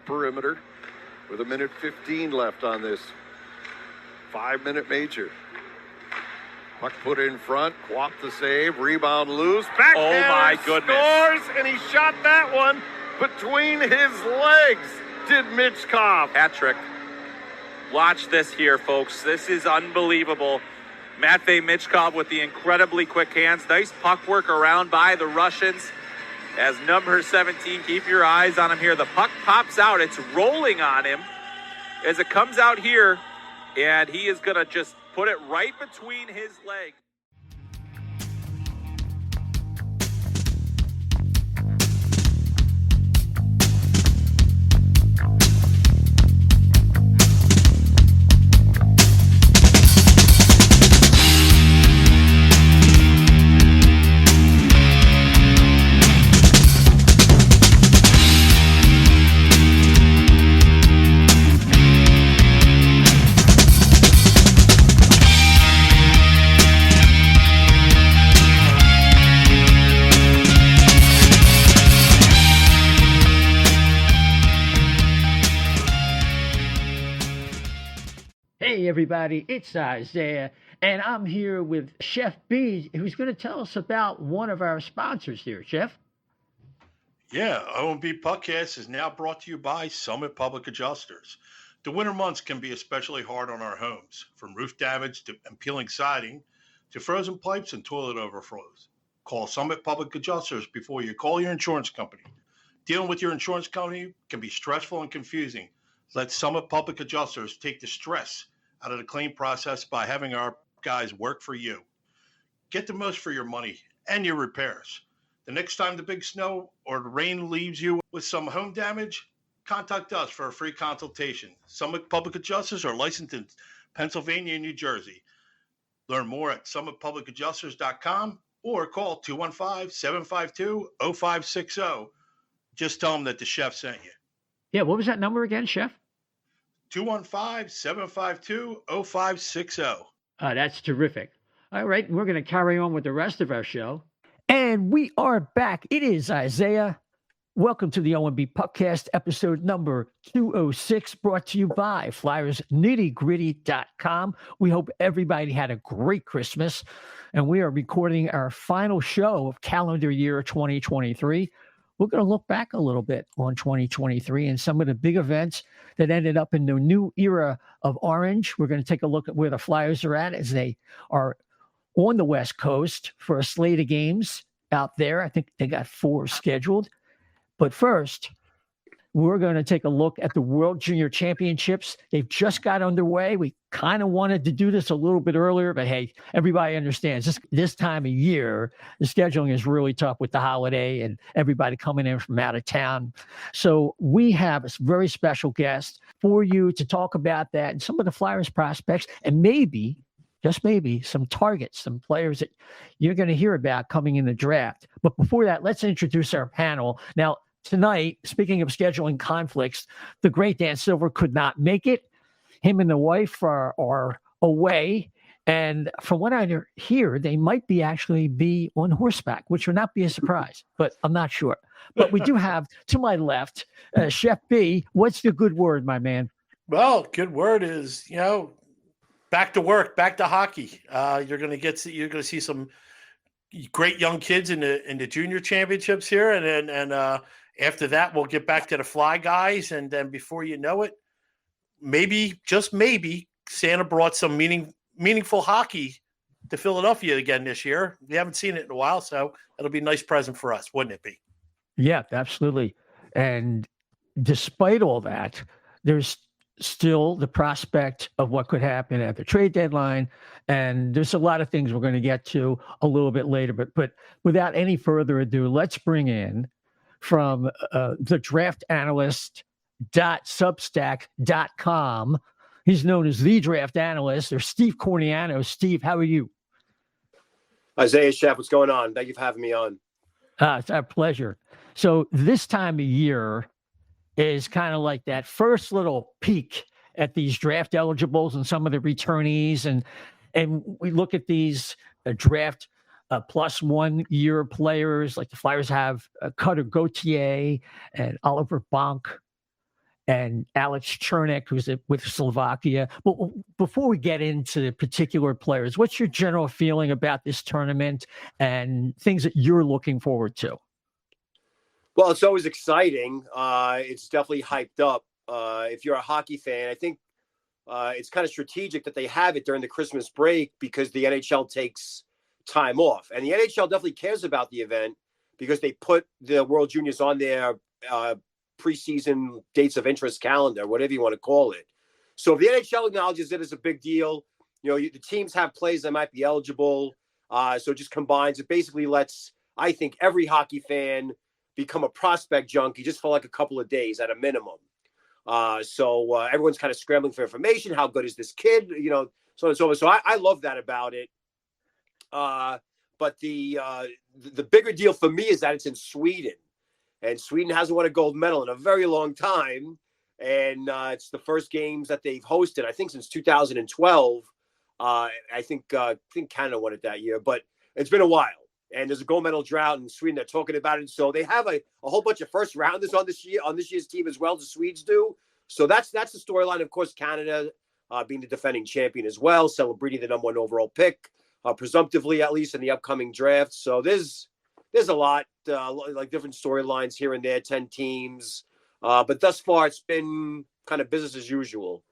perimeter with 1:15 left on this 5-minute major. Puck put in front, Quap the save, rebound loose, backhand, oh my goodness, scores, and he shot that one between his legs, did Michkov. Hat trick. Watch this here, folks. This is unbelievable. Matvei Michkov with the incredibly quick hands. Nice puck work around by the Russians. As number 17, keep your eyes on him here. The puck pops out. It's rolling on him as it comes out here, and he is going to just put it right between his legs. Hey everybody, it's Isaiah, and I'm here with Chef B, who's going to tell us about one of our sponsors here. Chef? Yeah, O&B Puckcast is now brought to you by Summit Public Adjusters. The winter months can be especially hard on our homes, from roof damage and peeling siding to frozen pipes and toilet overflows. Call Summit Public Adjusters before you call your insurance company. Dealing with your insurance company can be stressful and confusing. Let Summit Public Adjusters take the stress out of the claim process by having our guys work for you. Get the most for your money and your repairs. The next time the big snow or the rain leaves you with some home damage, contact us for a free consultation. Summit Public Adjusters are licensed in Pennsylvania and New Jersey. Learn more at summitpublicadjusters.com or call 215-752-0560. Just tell them that the chef sent you. Yeah, what was that number again, Chef? 215-752-0560. That's terrific. All right, we're going to carry on with the rest of our show. And we are back. It is Isaiah. Welcome to the O&B Puckcast, episode number 206, brought to you by FlyersNittyGritty.com. We hope everybody had a great Christmas, and we are recording our final show of calendar year 2023. We're going to look back a little bit on 2023 and some of the big events that ended up in the new era of orange. We're going to take a look at where the Flyers are at as they are on the West Coast for a slate of games out there. I think they got 4 scheduled. But first, we're going to take a look at the World Junior Championships. They've just got underway. We kind of wanted to do this a little bit earlier, but hey, everybody understands this time of year, the scheduling is really tough with the holiday and everybody coming in from out of town. So we have a very special guest for you to talk about that and some of the Flyers prospects and maybe, just maybe, some targets, some players that you're going to hear about coming in the draft. But before that, let's introduce our panel. Now, tonight, speaking of scheduling conflicts, the great Dan Silver could not make it. Him and the wife are away. And from what I hear, they might actually be on horseback, which would not be a surprise, but I'm not sure. But we do have to my left, Chef B. What's the good word, my man? Well, good word is, back to work, back to hockey. You're going to see some great young kids in the junior championships here. And then after that, we'll get back to the Fly guys. And then before you know it, maybe, just maybe, Santa brought some meaningful hockey to Philadelphia again this year. We haven't seen it in a while, so it'll be a nice present for us, wouldn't it be? Yeah, absolutely. And despite all that, there's still the prospect of what could happen at the trade deadline. And there's a lot of things we're going to get to a little bit later. But without any further ado, let's bring in from the draft analyst.substack.com. He's known as the draft analyst, or Steve Kournianos. Steve, how are you? Isaiah, Chef, what's going on? Thank you for having me on. It's our pleasure. So this time of year is kind of like that first little peek at these draft eligibles and some of the returnees. And we look at these draft plus 1 year players, like the Flyers have Cutter Gauthier and Oliver Bonk. and Alex Ciernik, who's with Slovakia. But before we get into the particular players, what's your general feeling about this tournament and things that you're looking forward to? Well, it's always exciting. It's definitely hyped up. If you're a hockey fan, I think it's kind of strategic that they have it during the Christmas break because the NHL takes time off. And the NHL definitely cares about the event because they put the World Juniors on their preseason dates of interest calendar, whatever you want to call it. So if the NHL acknowledges it as a big deal, the teams have players that might be eligible. So it just combines. It basically lets, I think, every hockey fan become a prospect junkie just for like a couple of days at a minimum. So everyone's kind of scrambling for information. How good is this kid? So on and so on. So I love that about it. But the bigger deal for me is that it's in Sweden. And Sweden hasn't won a gold medal in a very long time. And it's the first games that they've hosted, I think, since 2012. I think Canada won it that year. But it's been a while. And there's a gold medal drought in Sweden. They're talking about it. So they have a whole bunch of first rounders on this year's team as well, the Swedes do. So that's the storyline. Of course, Canada being the defending champion as well, celebrating the #1 overall pick, presumptively at least in the upcoming draft. So there's a lot, like different storylines here and there, 10 teams. But thus far, it's been kind of business as usual.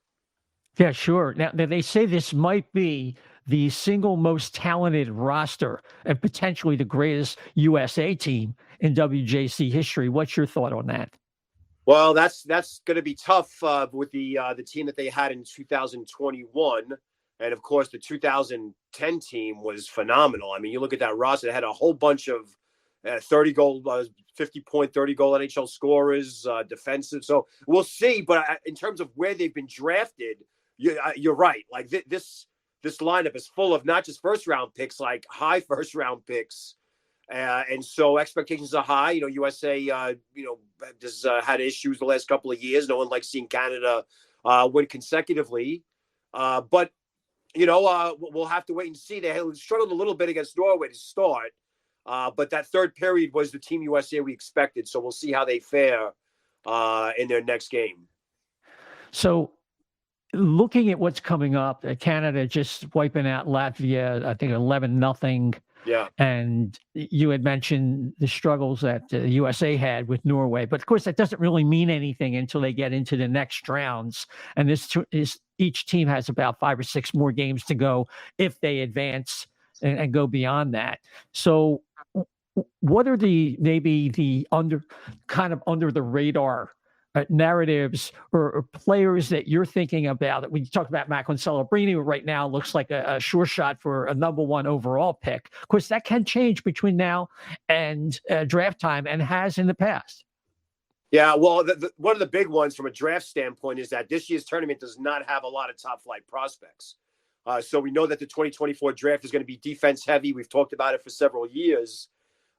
Yeah, sure. Now they say this might be the single most talented roster and potentially the greatest USA team in WJC history. What's your thought on that? Well, that's going to be tough with the team that they had in 2021. And of course, the 2010 team was phenomenal. I mean, you look at that roster, they had a whole bunch of 50-point, 30-goal NHL scorers, defensive. So we'll see. But in terms of where they've been drafted, you're right. Like this lineup is full of not just first-round picks, like high first-round picks. And so expectations are high. USA, has had issues the last couple of years. No one likes seeing Canada win consecutively. But, we'll have to wait and see. They struggled a little bit against Norway to start. But that third period was the Team USA we expected. So we'll see how they fare in their next game. So looking at what's coming up, Canada just wiping out Latvia, I think 11-0. Yeah. And you had mentioned the struggles that the USA had with Norway. But of course, that doesn't really mean anything until they get into the next rounds. And each team has about 5 or 6 more games to go if they advance and go beyond that. So what are maybe the under the radar narratives or players that you're thinking about? When you talk about Macklin Celebrini, who right now looks like a sure shot for a #1 overall pick. Of course, that can change between now and draft time and has in the past. Yeah, well, one of the big ones from a draft standpoint is that this year's tournament does not have a lot of top-flight prospects. So we know that the 2024 draft is going to be defense-heavy. We've talked about it for several years.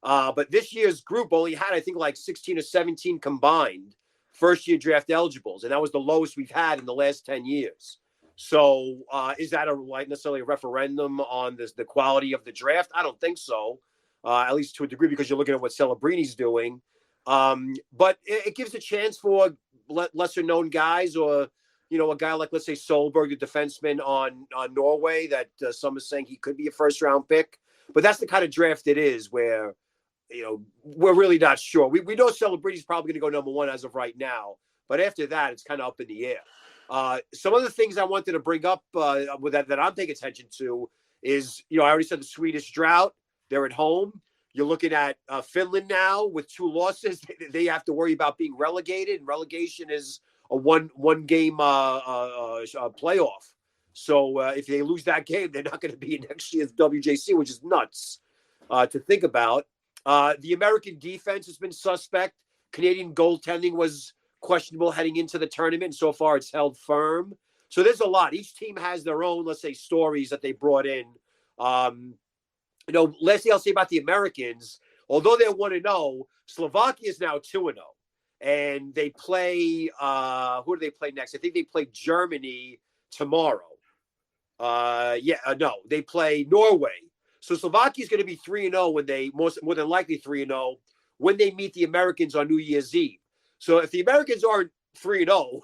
But this year's group only had, I think, like 16 or 17 combined first-year draft eligibles, and that was the lowest we've had in the last 10 years. So is that necessarily a referendum on the quality of the draft? I don't think so, at least to a degree, because you're looking at what Celebrini's doing. But it gives a chance for lesser-known guys, or a guy like, let's say, Solberg, the defenseman on Norway, that some are saying he could be a first-round pick. But that's the kind of draft it is where we're really not sure. We know Celebrini's probably going to go #1 as of right now. But after that, it's kind of up in the air. Some of the things I wanted to bring up with that I'm paying attention to is, I already said the Swedish drought. They're at home. You're looking at Finland now with 2 losses. They have to worry about being relegated. And relegation is a one-game playoff. So if they lose that game, they're not going to be in next year's WJC, which is nuts to think about. The American defense has been suspect. Canadian goaltending was questionable heading into the tournament. And so far, it's held firm. So there's a lot. Each team has their own, let's say, stories that they brought in. Last thing I'll say about the Americans, although they're 1-0, Slovakia is now 2-0. And they play, who do they play next? I think they play Germany tomorrow. They play Norway. So Slovakia is going to be 3-0 when they more than likely 3-0 when they meet the Americans on New Year's Eve. So if the Americans aren't 3-0,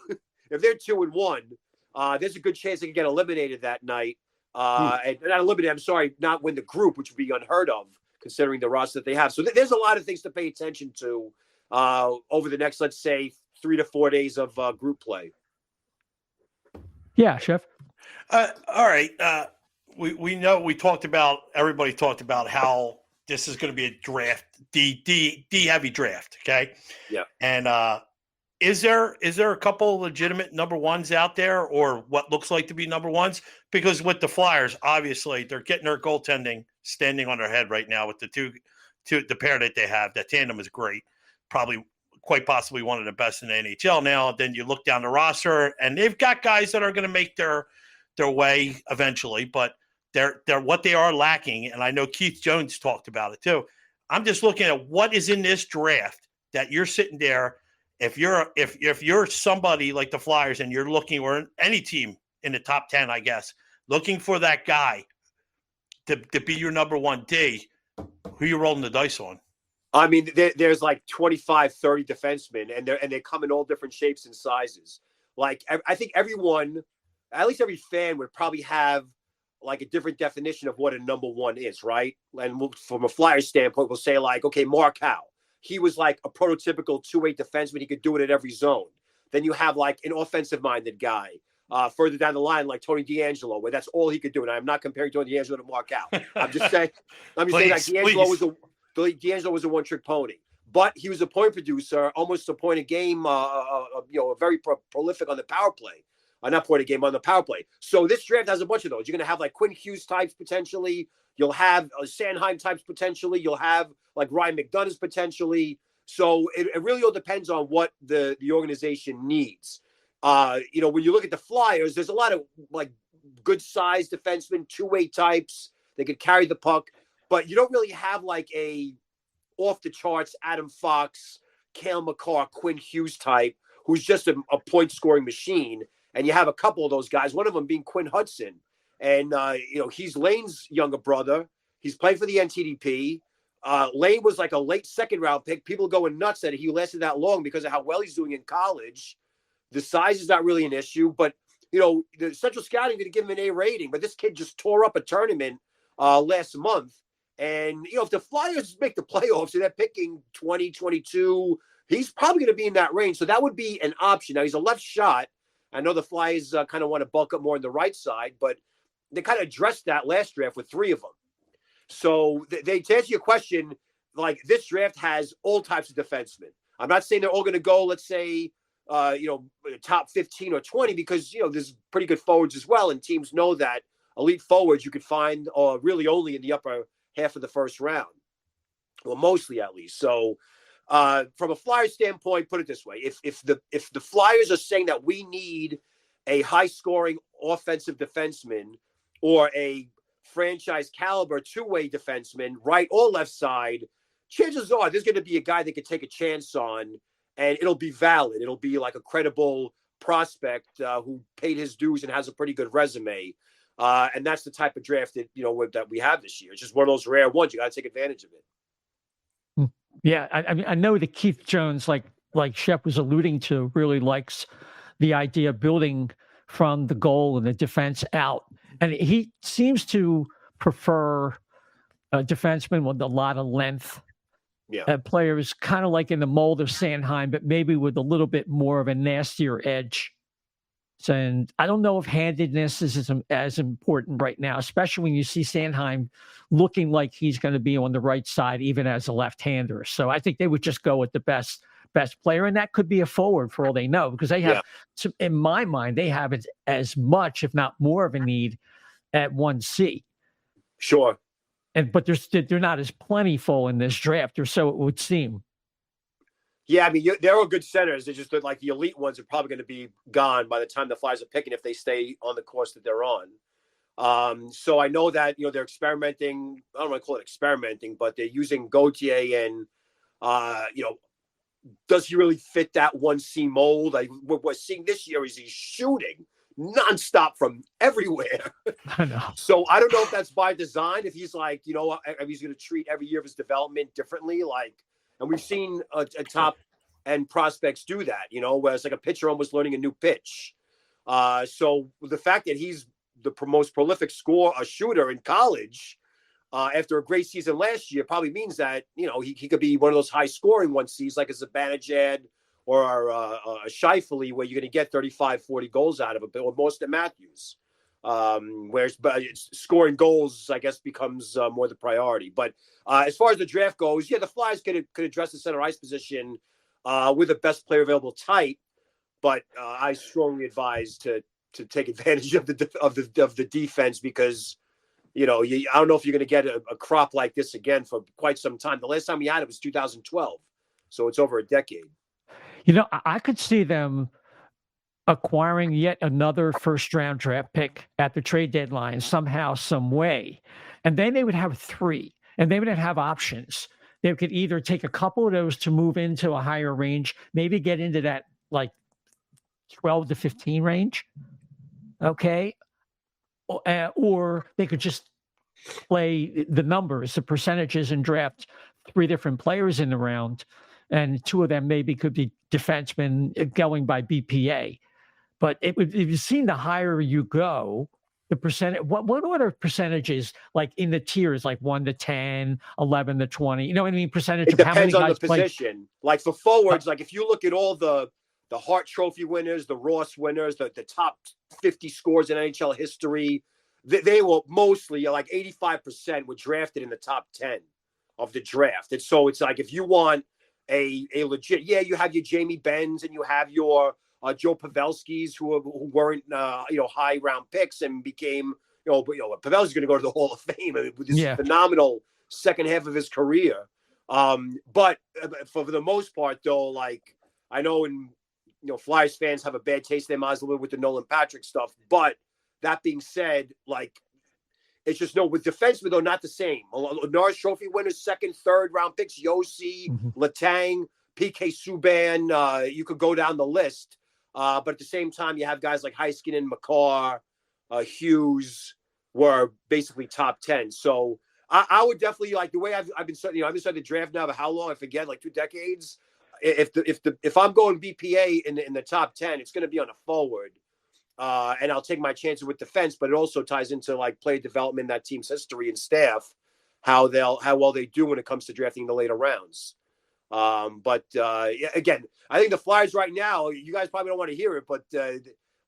if they're 2-1, there's a good chance they can get eliminated that night. And not eliminated, I'm sorry, not win the group, which would be unheard of considering the roster that they have. So there's a lot of things to pay attention to over the next, let's say, 3 to 4 days of group play. Yeah, Chef. All right. We know everybody talked about how this is going to be a draft, D heavy draft. Okay. Yeah. And is there a couple legitimate number ones out there, or what looks like to be number ones? Because with the Flyers, obviously they're getting their goaltending standing on their head right now with the pair that they have. That tandem is great. Probably quite possibly one of the best in the NHL now. Then you look down the roster and they've got guys that are going to make their way eventually, but they're what they are lacking. And I know Keith Jones talked about it too. I'm just looking at what is in this draft that you're sitting there. If you're somebody like the Flyers and you're looking, or any team in the top 10, I guess, looking for that guy to be your number one D, who you rolling the dice on? I mean, there's like 25, 30 defensemen, and they come in all different shapes and sizes. Like, I think everyone, at least every fan, would probably have like a different definition of what a number one is, right? And from a Flyers standpoint, we'll say like, okay, Mark Howe. He was like a prototypical two-way defenseman. He could do it at every zone. Then you have like an offensive-minded guy. Further down the line, like Tony DeAngelo, where that's all he could do. And I'm not comparing Tony DeAngelo to Mark Howe. I'm just saying like DeAngelo was a one-trick pony. But he was a point producer, almost a point a game, very prolific on the power play. Not point a game, on the power play. So this draft has a bunch of those. You're going to have like Quinn Hughes types potentially. You'll have Sanheim types potentially. You'll have like Ryan McDonough's potentially. So it really all depends on what the organization needs. When you look at the Flyers, there's a lot of like good sized defensemen, two-way types. They could carry the puck, but you don't really have like a off the charts Adam Fox, Cale Makar, Quinn Hughes type who's just a point scoring machine. And you have a couple of those guys, one of them being Quinn Hudson. And, he's Lane's younger brother. He's played for the NTDP. Lane was like a late second-round pick. People going nuts that he lasted that long because of how well he's doing in college. The size is not really an issue. But, the Central Scouting going to give him an A rating. But this kid just tore up a tournament last month. And, if the Flyers make the playoffs and they're picking 20, 22, he's probably going to be in that range. So that would be an option. Now, he's a left shot. I know the Flyers kind of want to bulk up more on the right side, but they kind of addressed that last draft with 3 of them. So to answer your question, like this draft has all types of defensemen. I'm not saying they're all going to go, let's say, top 15 or 20, because, there's pretty good forwards as well. And teams know that elite forwards you could find really only in the upper half of the first round. Well, mostly at least. So from a Flyers standpoint, put it this way. If the Flyers are saying that we need a high-scoring offensive defenseman or a franchise caliber two-way defenseman, right or left side, chances are there's going to be a guy they could take a chance on, and it'll be valid. It'll be like a credible prospect who paid his dues and has a pretty good resume. And that's the type of draft that, that we have this year. It's just one of those rare ones. You got to take advantage of it. Yeah, I mean, I know that Keith Jones, like Shep was alluding to, really likes the idea of building from the goal and the defense out. And he seems to prefer a defenseman with a lot of length. Yeah. Players kind of like in the mold of Sanheim, but maybe with a little bit more of a nastier edge. And I don't know if handedness is as important right now, especially when you see Sanheim looking like he's going to be on the right side, even as a left-hander. So I think they would just go with the best player, and that could be a forward for all they know, because they have, in my mind, they have as much, if not more, of a need at 1C. Sure. But they're not as plentiful in this draft, or so it would seem. Yeah, I mean, they're all good centers. They're just like the elite ones are probably going to be gone by the time the Flyers are picking if they stay on the course that they're on. So I know that, they're experimenting. I don't want to call it experimenting, but they're using Gauthier and, does he really fit that 1C mold? Like what we're seeing this year is he's shooting nonstop from everywhere. I know. So I don't know if that's by design, if he's like, if he's going to treat every year of his development differently, like. And we've seen a top and prospects do that, whereas like a pitcher almost learning a new pitch. So the fact that he's the most prolific shooter in college after a great season last year probably means that, he could be one of those high scoring one sees like a Zibanejad or a Scheifele where you're going to get 35, 40 goals out of it, or Austin Matthews. Whereas scoring goals, I guess, becomes more the priority. But as far as the draft goes, the Flyers could address the center ice position with the best player available tight. But I strongly advise to take advantage of the defense because, I don't know if you're going to get a crop like this again for quite some time. The last time we had it was 2012, so it's over a decade. I could see them acquiring yet another first-round draft pick at the trade deadline somehow, some way. And then they would have 3, and they would have options. They could either take a couple of those to move into a higher range, maybe get into that like 12 to 15 range, okay? Or they could just play the numbers, the percentages, and draft 3 different players in the round, and 2 of them maybe could be defensemen going by BPA. But if you've seen the higher you go, the percentage, what are percentages like in the tiers, like 1 to 10, 11 to 20? You know what I mean? Percentage it of how many depends on guys the position. Like for forwards, like if you look at all the Hart Trophy winners, the Ross winners, the top 50 scores in NHL history, they were mostly like 85% were drafted in the top 10 of the draft. And so it's like if you want a legit, you have your Jamie Benns and you have your Joe Pavelskis who weren't high round picks and became Pavelski's going to go to the Hall of Fame with this phenomenal second half of his career. But for the most part, though, like I know Flyers fans have a bad taste in their mouths a little with the Nolan Patrick stuff. But that being said, like it's just with defensemen though not the same. Norris Trophy winners, second, third round picks, Yossi, Letang, PK Subban. You could go down the list. But at the same time, you have guys like Heiskanen, Makar, Hughes were basically top 10. So I would definitely like the way I've been studying. I've been studying the draft now for how long? I forget, like 2 decades. If I'm going BPA in the top 10, it's going to be on a forward, and I'll take my chances with defense. But it also ties into like player development, that team's history and staff, how well they do when it comes to drafting the later rounds. But again, I think the Flyers right now, you guys probably don't want to hear it, but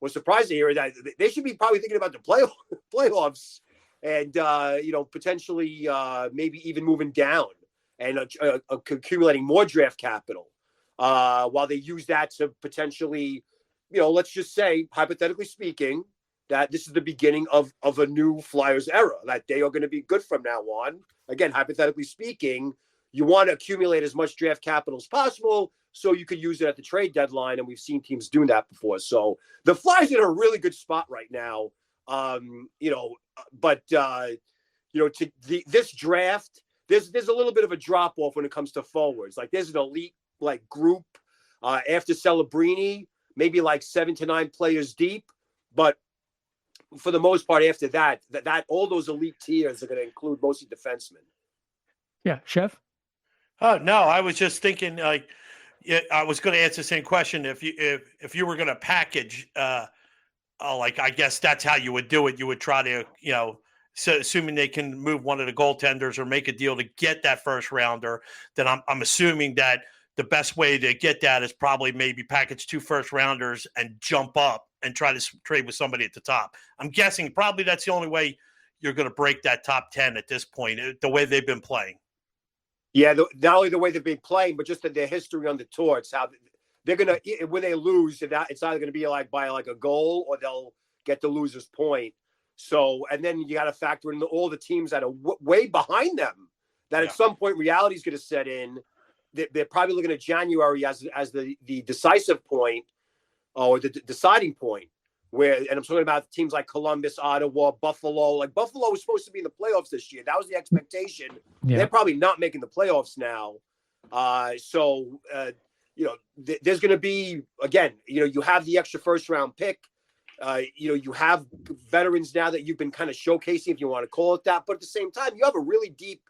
was surprised to hear that they should be probably thinking about the playoffs and, potentially maybe even moving down and accumulating more draft capital while they use that to potentially, let's just say, hypothetically speaking, that this is the beginning of a new Flyers era, that they are going to be good from now on. Again, hypothetically speaking, you want to accumulate as much draft capital as possible so you could use it at the trade deadline, and we've seen teams doing that before. So the Flyers are in a really good spot right now. This draft, there's a little bit of a drop off when it comes to forwards. Like there's an elite like group after Celebrini, maybe like 7 to 9 players deep, but for the most part, after that all those elite tiers are going to include mostly defensemen. Yeah, Chef. Oh no, I was just thinking like I was going to answer the same question. If you were going to package, like I guess that's how you would do it. You would try to, so assuming they can move one of the goaltenders or make a deal to get that first rounder, then I'm assuming that the best way to get that is probably maybe package 2 first rounders and jump up and try to trade with somebody at the top. I'm guessing probably that's the only way you're going to break that top 10 at this point, the way they've been playing. Yeah, not only the way they've been playing, but just their history on the tour. It's how they're going to, when they lose, it's either going to be like by like a goal or they'll get the loser's point. So, and then you got to factor in all the teams that are way behind them, that at some point reality is going to set in. They're probably looking at January as the decisive point or the deciding point. And I'm talking about teams like Columbus, Ottawa, Buffalo. Like Buffalo was supposed to be in the playoffs this year. That was the expectation. Yeah. They're probably not making the playoffs now. There's going to be, again, you have the extra first round pick. You have veterans now that you've been kind of showcasing, if you want to call it that. But at the same time, you have a really deep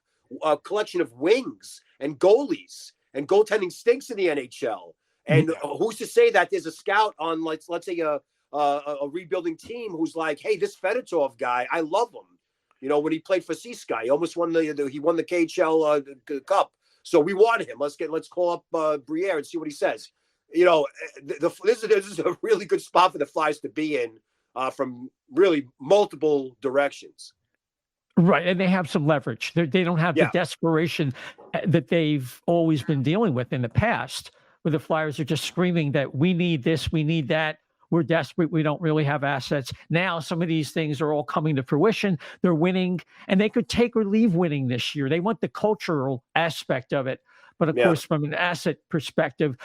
collection of wings and goalies. and goaltending stinks in the NHL. And who's to say that there's a scout on, let's say, a rebuilding team who's like, hey, this Fedotov guy, I love him. You know, when he played for Seasky, he almost won the KHL Cup. So we want him. Let's call up Briere and see what he says. You know, this is a really good spot for the Flyers to be in from really multiple directions. Right, and they have some leverage. They don't have the desperation that they've always been dealing with in the past, where the Flyers are just screaming that we need this, we need that. We're desperate. We don't really have assets. Now, some of these things are all coming to fruition. They're winning, and they could take or leave winning this year. They want the cultural aspect of it. But, of course, from an asset perspective,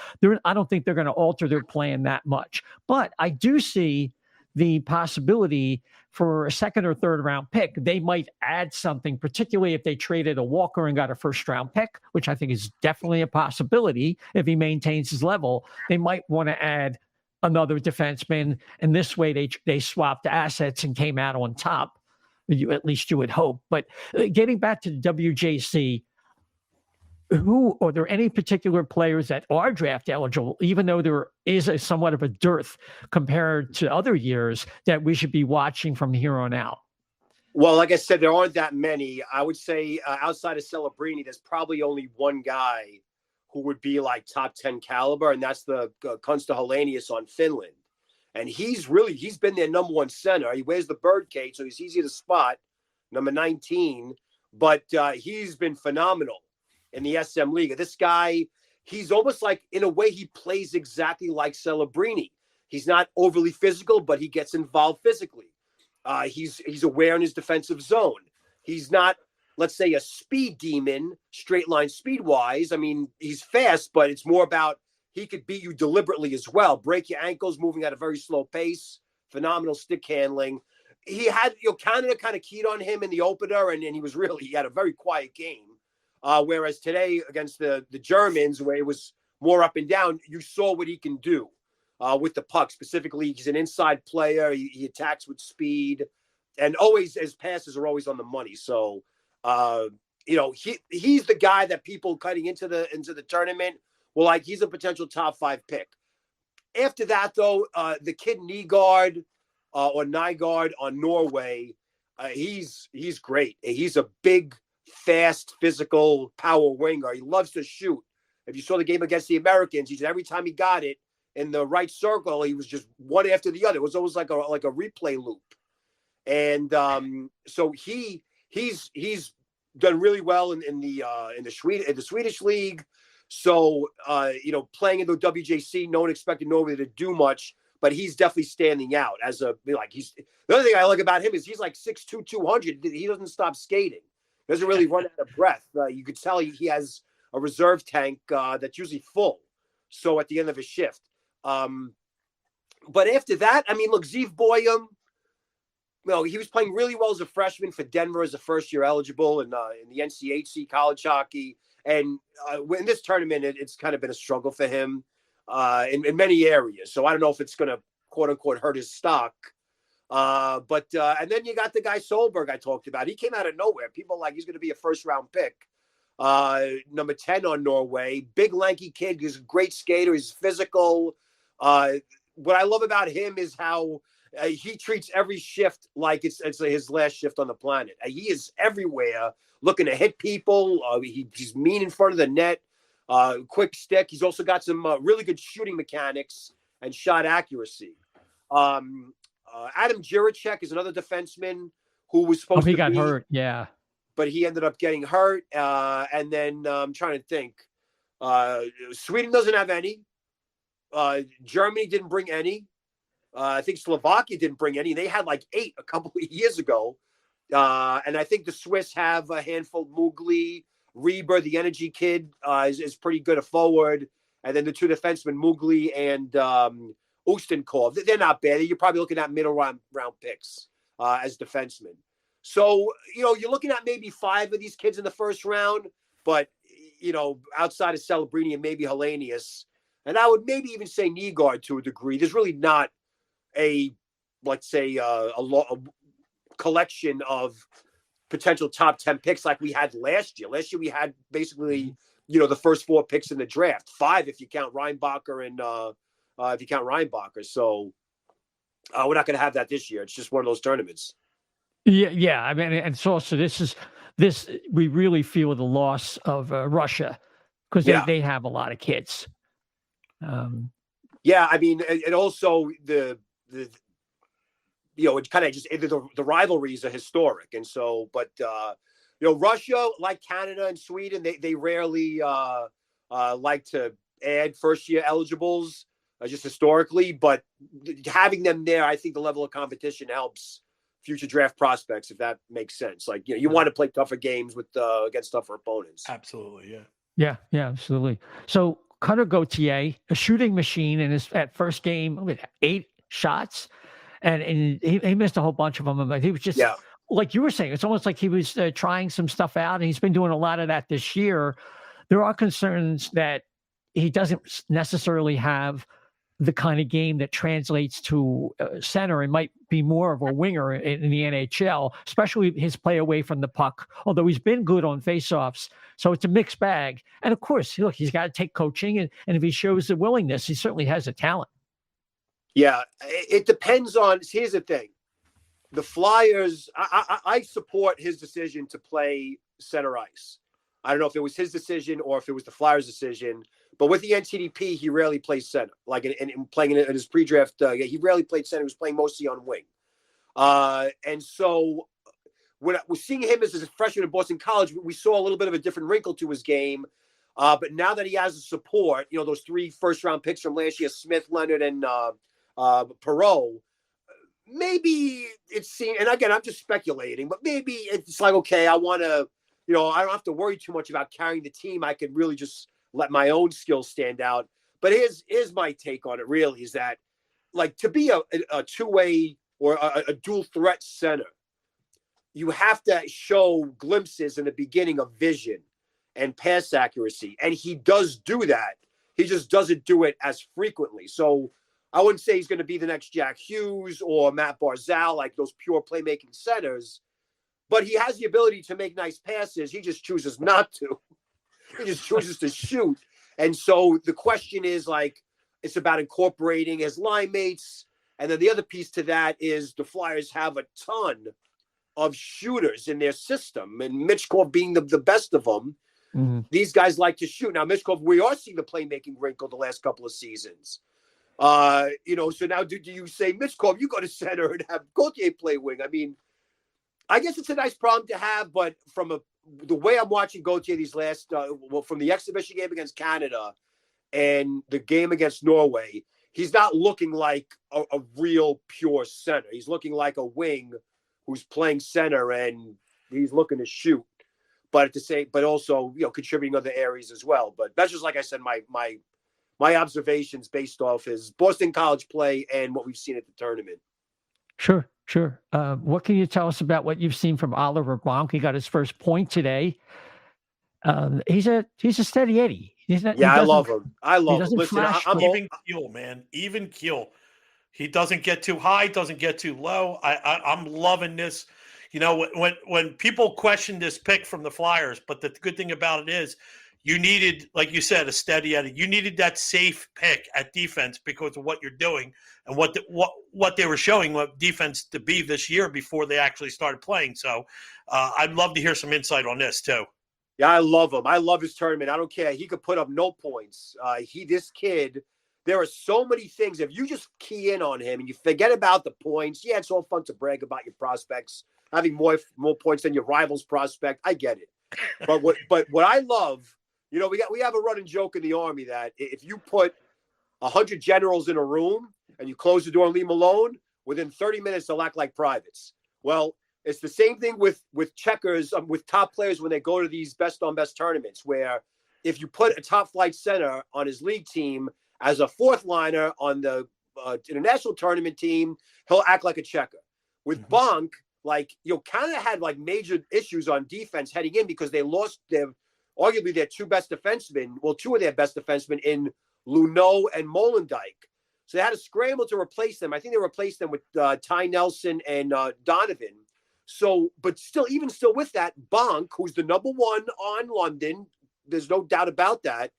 I don't think they're going to alter their plan that much. But I do see the possibility for a second or third round pick. They might add something, particularly if they traded a Walker and got a first round pick, which I think is definitely a possibility if he maintains his level. They might want to add another defenseman, and this way they swapped assets and came out on top. At least you would hope. But getting back to the WJC, are there any particular players that are draft eligible, even though there is somewhat of a dearth compared to other years, that we should be watching from here on out? Well, like I said, there aren't that many. I would say outside of Celebrini, there's probably only one guy who would be like top 10 caliber, and that's the Kunsta Helenius on Finland. And he's been their number one center. He wears the bird cage, so he's easy to spot, number 19. But he's been phenomenal in the SM League. This guy, he's almost like, in a way, he plays exactly like Celebrini. He's not overly physical, but he gets involved physically. He's aware in his defensive zone. He's not, let's say, a speed demon, straight line speed-wise. I mean, he's fast, but it's more about he could beat you deliberately as well. Break your ankles, moving at a very slow pace, phenomenal stick handling. He had, Canada kind of keyed on him in the opener, and he had a very quiet game. Whereas today against the Germans, where it was more up and down, you saw what he can do with the puck. Specifically, he's an inside player. He attacks with speed, and always his passes are always on the money. So, he's the guy that people cutting into the tournament were like, he's a potential top 5 pick. After that, though, the kid Nygaard or Nygaard on Norway, he's great. He's a big, fast, physical power winger. He loves to shoot. If you saw the game against the Americans, he said every time he got it in the right circle, he was just one after the other. It was almost like a replay loop. And so he's done really well in the Swedish league. So playing in the WJC, no one expected Norway to do much, but he's definitely standing out as the other thing I like about him is he's like 6'2", 200. He doesn't stop skating. Doesn't really run out of breath. You could tell he has a reserve tank that's usually full. So at the end of his shift. But after that, I mean, look, Zeev Boyum, he was playing really well as a freshman for Denver as a first-year eligible in the NCHC college hockey. And in this tournament, it's kind of been a struggle for him in many areas. So I don't know if it's going to, quote-unquote, hurt his stock. But and then you got the guy Solberg I talked about. He came out of nowhere. People are like, he's going to be a first-round pick. Number 10 on Norway. Big, lanky kid. He's a great skater. He's physical. What I love about him is how he treats every shift like it's his last shift on the planet. He is everywhere looking to hit people. He's mean in front of the net. Quick stick. He's also got some really good shooting mechanics and shot accuracy. Adam Jiricek is another defenseman who was supposed to be. He got hurt, yeah. But he ended up getting hurt. And then I'm trying to think. Sweden doesn't have any. Germany didn't bring any. I think Slovakia didn't bring any. They had like 8 a couple of years ago. And I think the Swiss have a handful. Mugli, Reber, the energy kid, is pretty good a forward. And then the 2 defensemen, Mugli and Ustenkov. They're not bad. You're probably looking at middle round picks as defensemen. So, you're looking at maybe 5 of these kids in the first round. But, outside of Celebrini and maybe Helenius, and I would maybe even say Nygaard to a degree, there's really not a collection of potential top 10 picks like we had last year. Last year we had basically the first 4 picks in the draft. 5 if you count Reinbacher and if you count Reinbacher. So we're not going to have that this year. It's just one of those tournaments. Yeah. I mean, and so also this we really feel the loss of Russia because they have a lot of kids. Yeah, I mean, and also the it kind of just the rivalries are historic, and so, but Russia, like Canada and Sweden, they rarely like to add first-year eligibles just historically, but having them there, I think the level of competition helps future draft prospects, if that makes sense. Like, you want to play tougher games with against tougher opponents. Absolutely, yeah. Yeah, absolutely. So Cutter Gauthier, a shooting machine in his first game with 8 shots, and he missed a whole bunch of them. But he was just like you were saying, it's almost like he was trying some stuff out, and he's been doing a lot of that this year. There are concerns that he doesn't necessarily have the kind of game that translates to center and might be more of a winger in the NHL, especially his play away from the puck, although he's been good on faceoffs. So it's a mixed bag. And of course, look, he's got to take coaching. And if he shows the willingness, he certainly has the talent. Yeah, it depends on, here's the thing. The Flyers, I support his decision to play center ice. I don't know if it was his decision or if it was the Flyers' decision. But with the NTDP, he rarely plays center. Like in playing in his pre-draft, he rarely played center. He was playing mostly on wing. And so when we're seeing him as a freshman at Boston College, we saw a little bit of a different wrinkle to his game. But now that he has the support, those 3 first-round picks from last year, Smith, Leonard, and Perreault, maybe it's seen. And again, I'm just speculating, but maybe it's like, okay, I want to, I don't have to worry too much about carrying the team. I could really just let my own skills stand out. But here's my take on it really is that, like, to be a two-way or a dual threat center, you have to show glimpses in the beginning of vision and pass accuracy. And he does do that. He just doesn't do it as frequently. So I wouldn't say he's going to be the next Jack Hughes or Matt Barzal, like those pure playmaking centers. But he has the ability to make nice passes. He just chooses not to. He just chooses to shoot. And so the question is, like, it's about incorporating his line mates. And then the other piece to that is the Flyers have a ton of shooters in their system. And Michkov being the best of them. Mm-hmm. These guys like to shoot. Now, Michkov, we are seeing the playmaking wrinkle the last couple of seasons. So now do you say, Michkov, you go to center and have Gauthier play wing? I mean, I guess it's a nice problem to have, but from the way I'm watching Gauthier these last, from the exhibition game against Canada and the game against Norway, he's not looking like a real pure center. He's looking like a wing who's playing center and he's looking to shoot, but also contributing other areas as well. But that's just, like I said, my observations based off his Boston College play and what we've seen at the tournament. Sure. What can you tell us about what you've seen from Oliver Bonk? He got his first point today. He's a steady Eddie. I love him. Listen, I'm even keel, man. Even keel. He doesn't get too high, doesn't get too low. I'm loving this. When people question this pick from the Flyers, but the good thing about it is, you needed, like you said, a steady Eddie. You needed that safe pick at defense because of what you're doing and what they were showing what defense to be this year before they actually started playing. So I'd love to hear some insight on this too. Yeah, I love him. I love his tournament. I don't care. He could put up no points. This kid, there are so many things. If you just key in on him and you forget about the points, yeah, it's all fun to brag about your prospects having more points than your rival's prospect. I get it. But what I love. We have a running joke in the Army that if you put 100 generals in a room and you close the door and leave them alone, within 30 minutes they'll act like privates. Well, it's the same thing with checkers, with top players when they go to these best-on-best tournaments, where if you put a top-flight center on his league team as a fourth liner on the international tournament team, he'll act like a checker. With Bonk, Canada had major issues on defense heading in because they lost arguably their 2 best defensemen, two of their best defensemen in Luneau and Molendijk. So they had to scramble to replace them. I think they replaced them with Ty Nelson and Donovan. So, but still with that, Bonk, who's the number 1 on London, There's no doubt about that.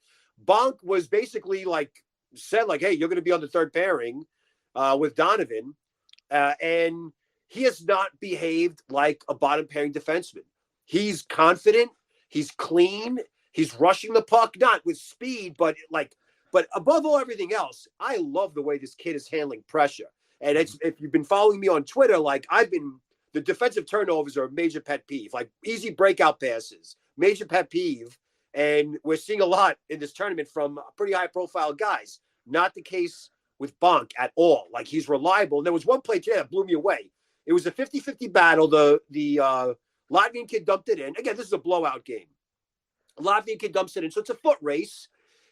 Bonk was basically said hey, you're going to be on the third pairing with Donovan, and he has not behaved like a bottom pairing defenseman. He's confident, he's clean, he's rushing the puck, not with speed, but above all everything else, I love the way this kid is handling pressure. And if you've been following me on Twitter, the defensive turnovers are a major pet peeve, easy breakout passes, major pet peeve. And we're seeing a lot in this tournament from pretty high profile guys. Not the case with Bonk at all. He's reliable. And there was one play today that blew me away. It was a 50-50 battle. The Latvian kid dumped it in. Again, this is a blowout game. Latvian kid dumps it in. So it's a foot race.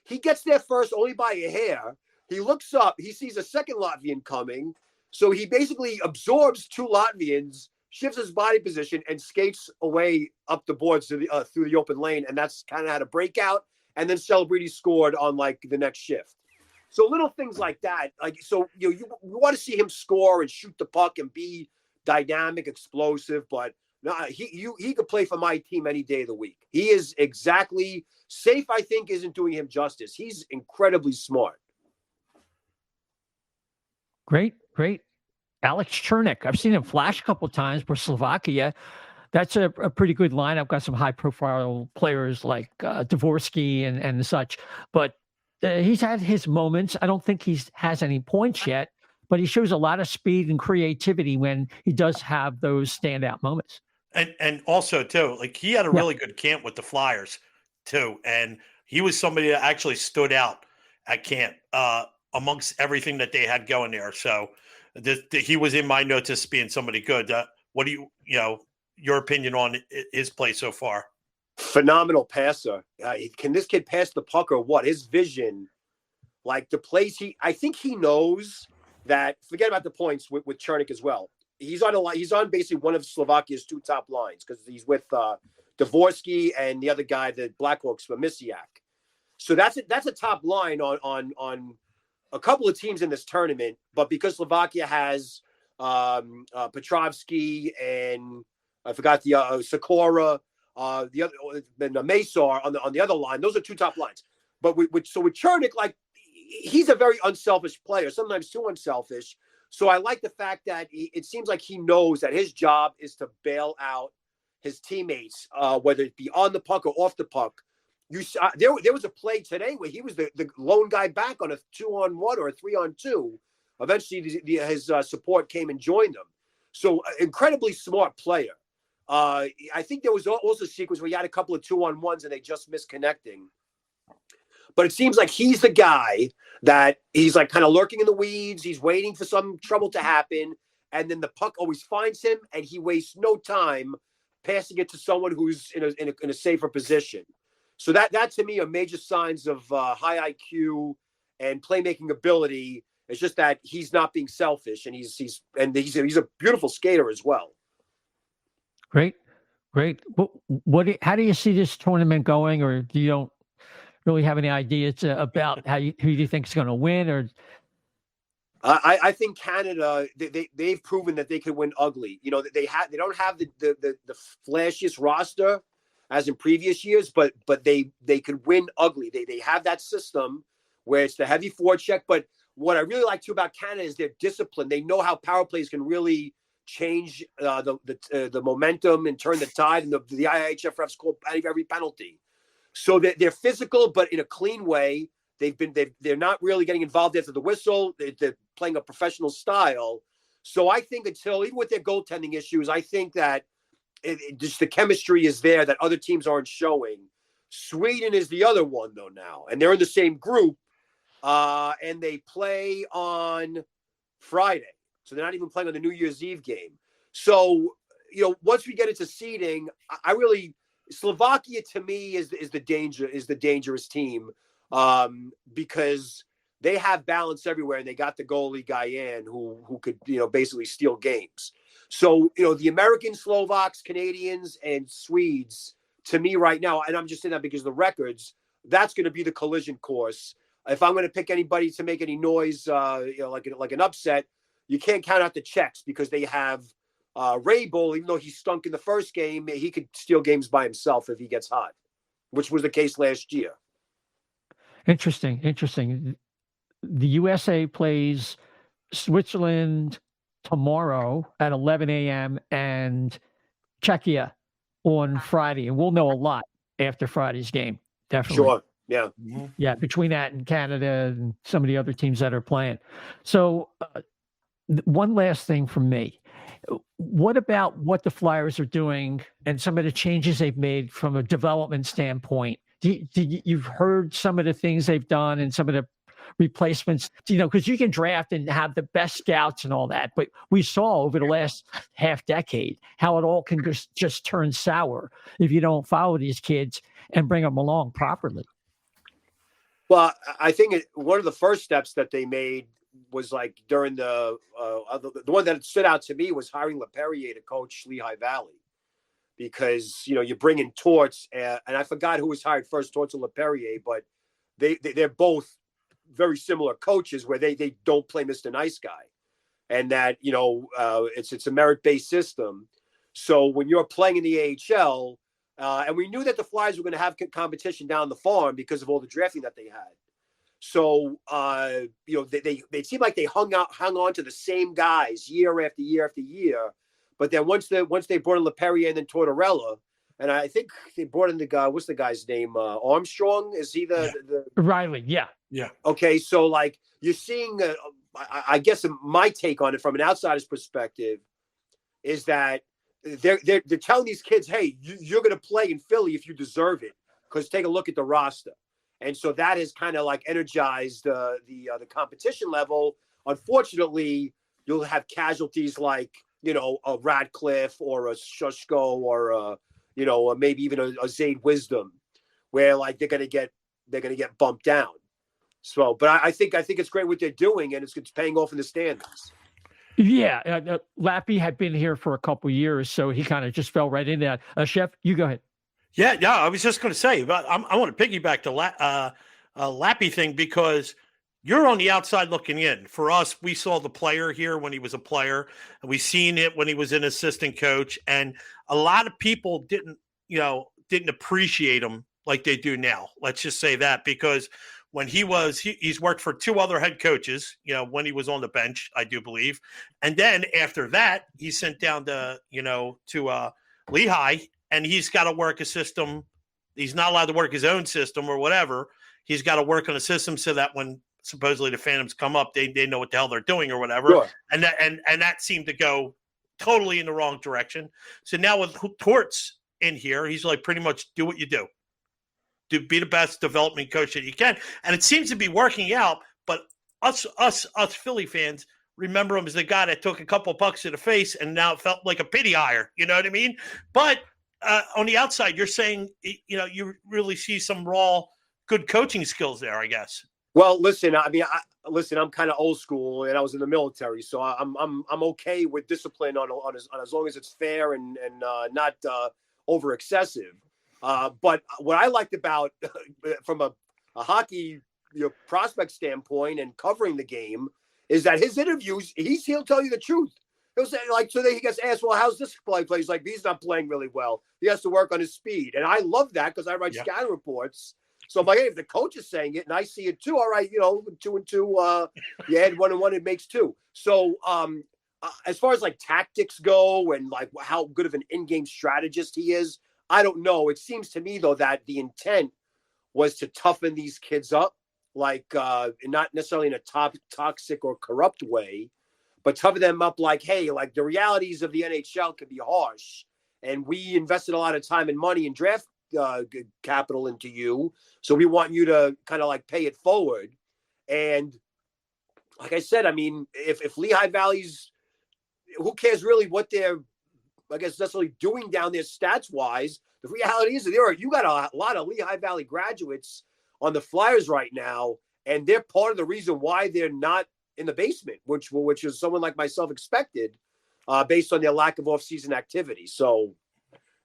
He gets there first only by a hair. He looks up. He sees a second Latvian coming. So he basically absorbs two Latvians, shifts his body position, and skates away up the boards through the open lane. And that's kind of had a breakout. And then Celebrity scored on the next shift. So little things like that. You want to see him score and shoot the puck and be dynamic, explosive. But no, he could play for my team any day of the week. He is exactly safe. I think isn't doing him justice. He's incredibly smart. Great. Alex Ciernik. I've seen him flash a couple of times for Slovakia. That's a pretty good line. I've got some high-profile players like Dvorsky and such, but he's had his moments. I don't think he has any points yet, but he shows a lot of speed and creativity when he does have those standout moments. And also, too, he had a really good camp with the Flyers, too, and he was somebody that actually stood out at camp amongst everything that they had going there. So he was in my notes as being somebody good. What do your opinion on his play so far? Phenomenal passer. Can this kid pass the puck or what? His vision, the plays I think he knows that. Forget about the points with Ciernik as well. He's on basically one of Slovakia's two top lines because he's with Dvorsky and the other guy, the Blackhawks, Misiak. So that's a top line on a couple of teams in this tournament. But because Slovakia has Petrovsky and I forgot the Sikora, the other, then Masar on the other line. Those are two top lines. But with Ciernik, he's a very unselfish player, sometimes too unselfish. So I like the fact that it seems like he knows that his job is to bail out his teammates, whether it be on the puck or off the puck. There was a play today where he was the lone guy back on a 2-on-1 or a 3-on-2. Eventually, his support came and joined him. So incredibly smart player. I think there was also a sequence where he had a couple of 2-on-1s and they just missed connecting. But it seems like he's the guy that he's kind of lurking in the weeds. He's waiting for some trouble to happen. And then the puck always finds him and he wastes no time passing it to someone who's in a safer position. So that to me are major signs of high IQ and playmaking ability. It's just that he's not being selfish and he's a beautiful skater as well. Great. How do you see this tournament going, or do you don't really have any ideas about who you think is going to win? Or I think Canada they've proven that they can win ugly. They don't have the flashiest roster as in previous years, but they could win ugly. They have that system where it's the heavy forecheck. But what I really like too about Canada is their discipline. They know how power plays can really change the momentum and turn the tide, and the IIHF refs call every penalty. So they're physical, but in a clean way. They're not really getting involved after the whistle. They're playing a professional style. So I think even with their goaltending issues, I think that just the chemistry is there that other teams aren't showing. Sweden is the other one though now, and they're in the same group, and they play on Friday. So they're not even playing on the New Year's Eve game. So, once we get into seeding, Slovakia to me is the dangerous team, because they have balance everywhere and they got the goalie Guyan who could, basically steal games. So, the Americans, Slovaks, Canadians, and Swedes to me right now, and I'm just saying that because of the records, that's going to be the collision course. If I'm going to pick anybody to make any noise, like an upset, you can't count out the Czechs because they have Ray Bull. Even though he stunk in the first game, he could steal games by himself if he gets hot. which was the case last year. Interesting. The USA plays Switzerland tomorrow at 11 a.m. and Czechia on Friday. And we'll know a lot after Friday's game. Definitely. Sure. Yeah. Yeah. Between that and Canada and some of the other teams that are playing. So one last thing from me. What about what the Flyers are doing and some of the changes they've made from a development standpoint? You've heard some of the things they've done and some of the replacements, because you can draft and have the best scouts and all that. But we saw over the last half decade how it all can just turn sour if you don't follow these kids and bring them along properly. Well, I think one of the first steps that they made was like during the one that stood out to me was hiring LePerrier to coach Lehigh Valley, because you bring in Torts and I forgot who was hired first, Torts or LePerrier, but they're both very similar coaches where they don't play Mr. Nice Guy, and that it's a merit-based system. So when you're playing in the AHL, and we knew that the Flyers were going to have competition down the farm because of all the drafting that they had. So, they seem like they hung on to the same guys year after year after year. But then once they brought in LePerrier and then Tortorella, and I think they brought in the guy, what's the guy's name? Armstrong? Is he the Riley? Yeah. Yeah. Okay. So like you're seeing, I guess my take on it from an outsider's perspective is that they're telling these kids, hey, you're going to play in Philly if you deserve it, because take a look at the roster. And so that has kind of like energized the competition level. Unfortunately, you'll have casualties like, a Radcliffe or a Shushko or maybe even a Zayd Wisdom, where like they're gonna get bumped down. So, but I think it's great what they're doing, and it's paying off in the standings. Yeah, Lappy had been here for a couple of years, so he kind of just fell right into that. Chef, you go ahead. Yeah. I was just going to say, but I want to piggyback the Lappy thing, because you're on the outside looking in. For us, we saw the player here when he was a player, and we seen it when he was an assistant coach, and a lot of people didn't appreciate him like they do now. Let's just say that, because when he's worked for two other head coaches, when he was on the bench, I do believe. And then after that, he's sent down to Lehigh, and he's got to work a system. He's not allowed to work his own system or whatever. He's got to work on a system so that when supposedly the Phantoms come up, they know what the hell they're doing or whatever. Sure. And that seemed to go totally in the wrong direction. So now with Torts in here, he's like, pretty much do what you do. Be the best development coach that you can. And it seems to be working out, but us Philly fans remember him as the guy that took a couple of bucks to the face and now it felt like a pity hire. You know what I mean? But on the outside, you're saying, you really see some raw good coaching skills there, I guess. Well, listen, I'm kind of old school, and I was in the military, so I'm okay with discipline on as long as it's fair and not over excessive. But what I liked about from a hockey prospect standpoint and covering the game is that his interviews, he'll tell you the truth. He'll say, like, so then he gets asked, well, how's this play? He's like, he's not playing really well. He has to work on his speed. And I love that because I write scouting reports. So I'm like, hey, if the coach is saying it and I see it too, all right, 2 and 2, you add 1 and 1, it makes 2. So as far as like tactics go and like how good of an in-game strategist he is, I don't know. It seems to me, though, that the intent was to toughen these kids up, like not necessarily in a toxic or corrupt way, but toughen them up like, hey, like the realities of the NHL can be harsh. And we invested a lot of time and money in draft capital into you. So we want you to kind of like pay it forward. And like I said, I mean, if Lehigh Valley's, who cares really what they're, I guess, necessarily doing down there stats wise. The reality is that you got a lot of Lehigh Valley graduates on the Flyers right now, and they're part of the reason why they're not in the basement, which is someone like myself expected, based on their lack of offseason activity. So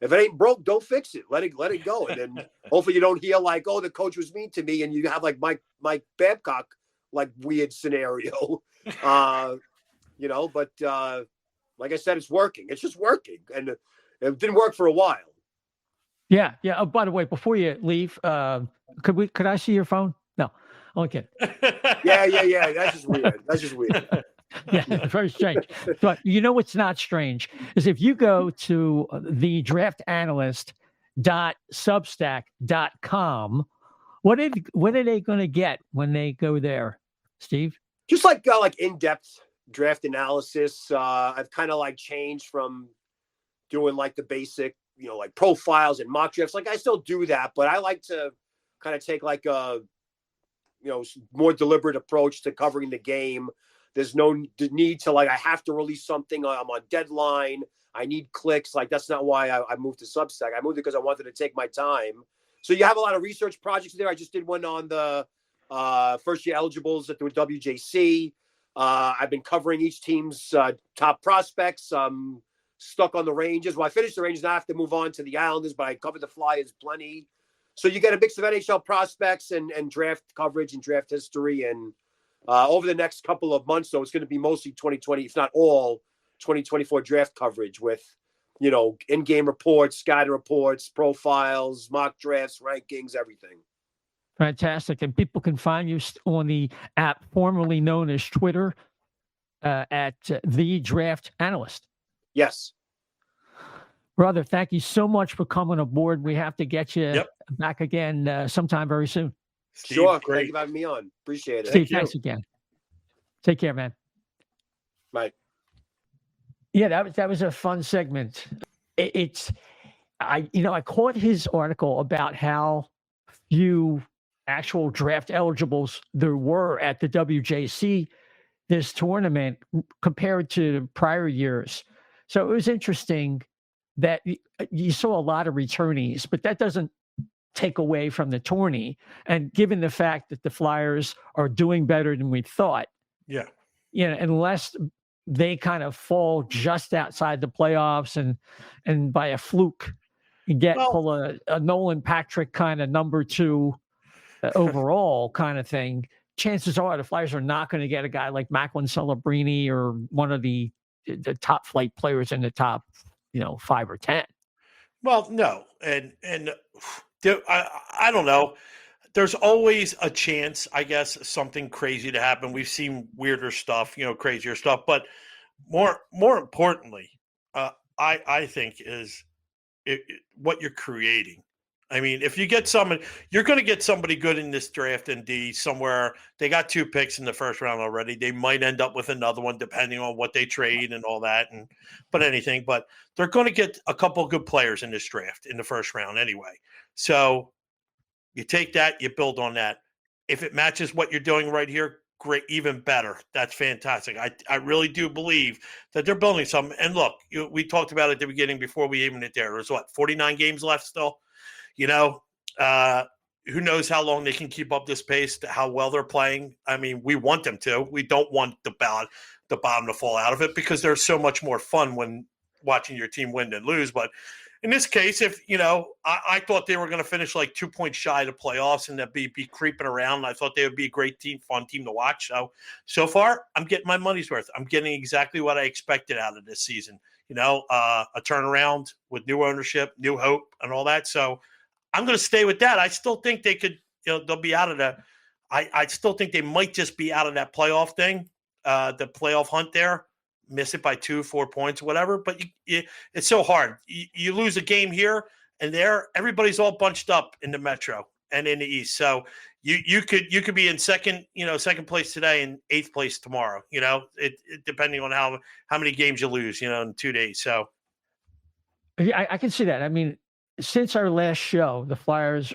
if it ain't broke, don't fix it. Let it go, and then hopefully you don't hear like, oh, the coach was mean to me, and you have like Mike Babcock like weird scenario, But like I said, it's working. It's just working, and it didn't work for a while. Yeah. Yeah. Oh, by the way, before you leave, could I see your phone? No. Only kidding. Yeah. That's just weird. Yeah, very strange. But you know what's not strange is if you go to the draftanalyst.substack.com, what are they going to get when they go there, Steve? Just like in-depth draft analysis. I've kind of like changed from doing like the basic, like profiles and mock drafts. Like I still do that, but I like to kind of take like a, more deliberate approach to covering the game. There's no need to I have to release something. I'm on deadline. I need clicks. Like that's not why I moved to Substack. I moved it because I wanted to take my time. So you have a lot of research projects there. I just did one on the first year eligibles at the WJC. I've been covering each team's top prospects. Stuck on the Rangers. Well, I finished the Rangers. Now I have to move on to the Islanders, but I covered the Flyers plenty. So you get a mix of NHL prospects and draft coverage and draft history. And over the next couple of months, though, it's going to be mostly 2020, if not all 2024 draft coverage with, in-game reports, scouting reports, profiles, mock drafts, rankings, everything. Fantastic. And people can find you on the app formerly known as Twitter at The Draft Analyst. Yes. Brother, thank you so much for coming aboard. We have to get you back again sometime very soon. Steve, sure. Great. Thank you for having me on. Appreciate it. Steve, thanks again. Take care, man. Bye. Yeah, that was a fun segment. I caught his article about how few actual draft eligibles there were at the WJC this tournament compared to prior years. So it was interesting that you saw a lot of returnees, but that doesn't take away from the tourney. And given the fact that the Flyers are doing better than we thought, unless they kind of fall just outside the playoffs and by a fluke pull a Nolan Patrick kind of number 2 overall kind of thing, chances are the Flyers are not going to get a guy like Macklin Celebrini or one of the top flight players in the top, 5 or 10. Well, no. And I don't know. There's always a chance, I guess, something crazy to happen. We've seen weirder stuff, crazier stuff. But more importantly, I think is what you're creating. I mean, if you get someone, you're going to get somebody good in this draft in D somewhere. They got 2 picks in the first round already. They might end up with another one depending on what they trade and all that. But they're going to get a couple of good players in this draft in the first round anyway. So you take that, you build on that. If it matches what you're doing right here, great, even better. That's fantastic. I really do believe that they're building something. And look, we talked about it at the beginning before we even hit there. There's 49 games left still. Who knows how long they can keep up this pace, how well they're playing. I mean, we want them to. We don't want the bottom to fall out of it because there's so much more fun when watching your team win than lose. But in this case, if, I thought they were going to finish like 2 points shy of the playoffs and that be creeping around. I thought they would be a great team, fun team to watch. So far, I'm getting my money's worth. I'm getting exactly what I expected out of this season. A turnaround with new ownership, new hope, and all that. So I'm going to stay with that. I still think they could, they'll be out of the – I still think they might just be out of that playoff thing, the playoff hunt there, miss it by 2-4 points, whatever. But it's so hard. You lose a game here and there, everybody's all bunched up in the Metro and in the East. So you could be in second place today and 8th place tomorrow, it depending on how many games you lose, in 2 days. So I can see that. I mean, since our last show, the Flyers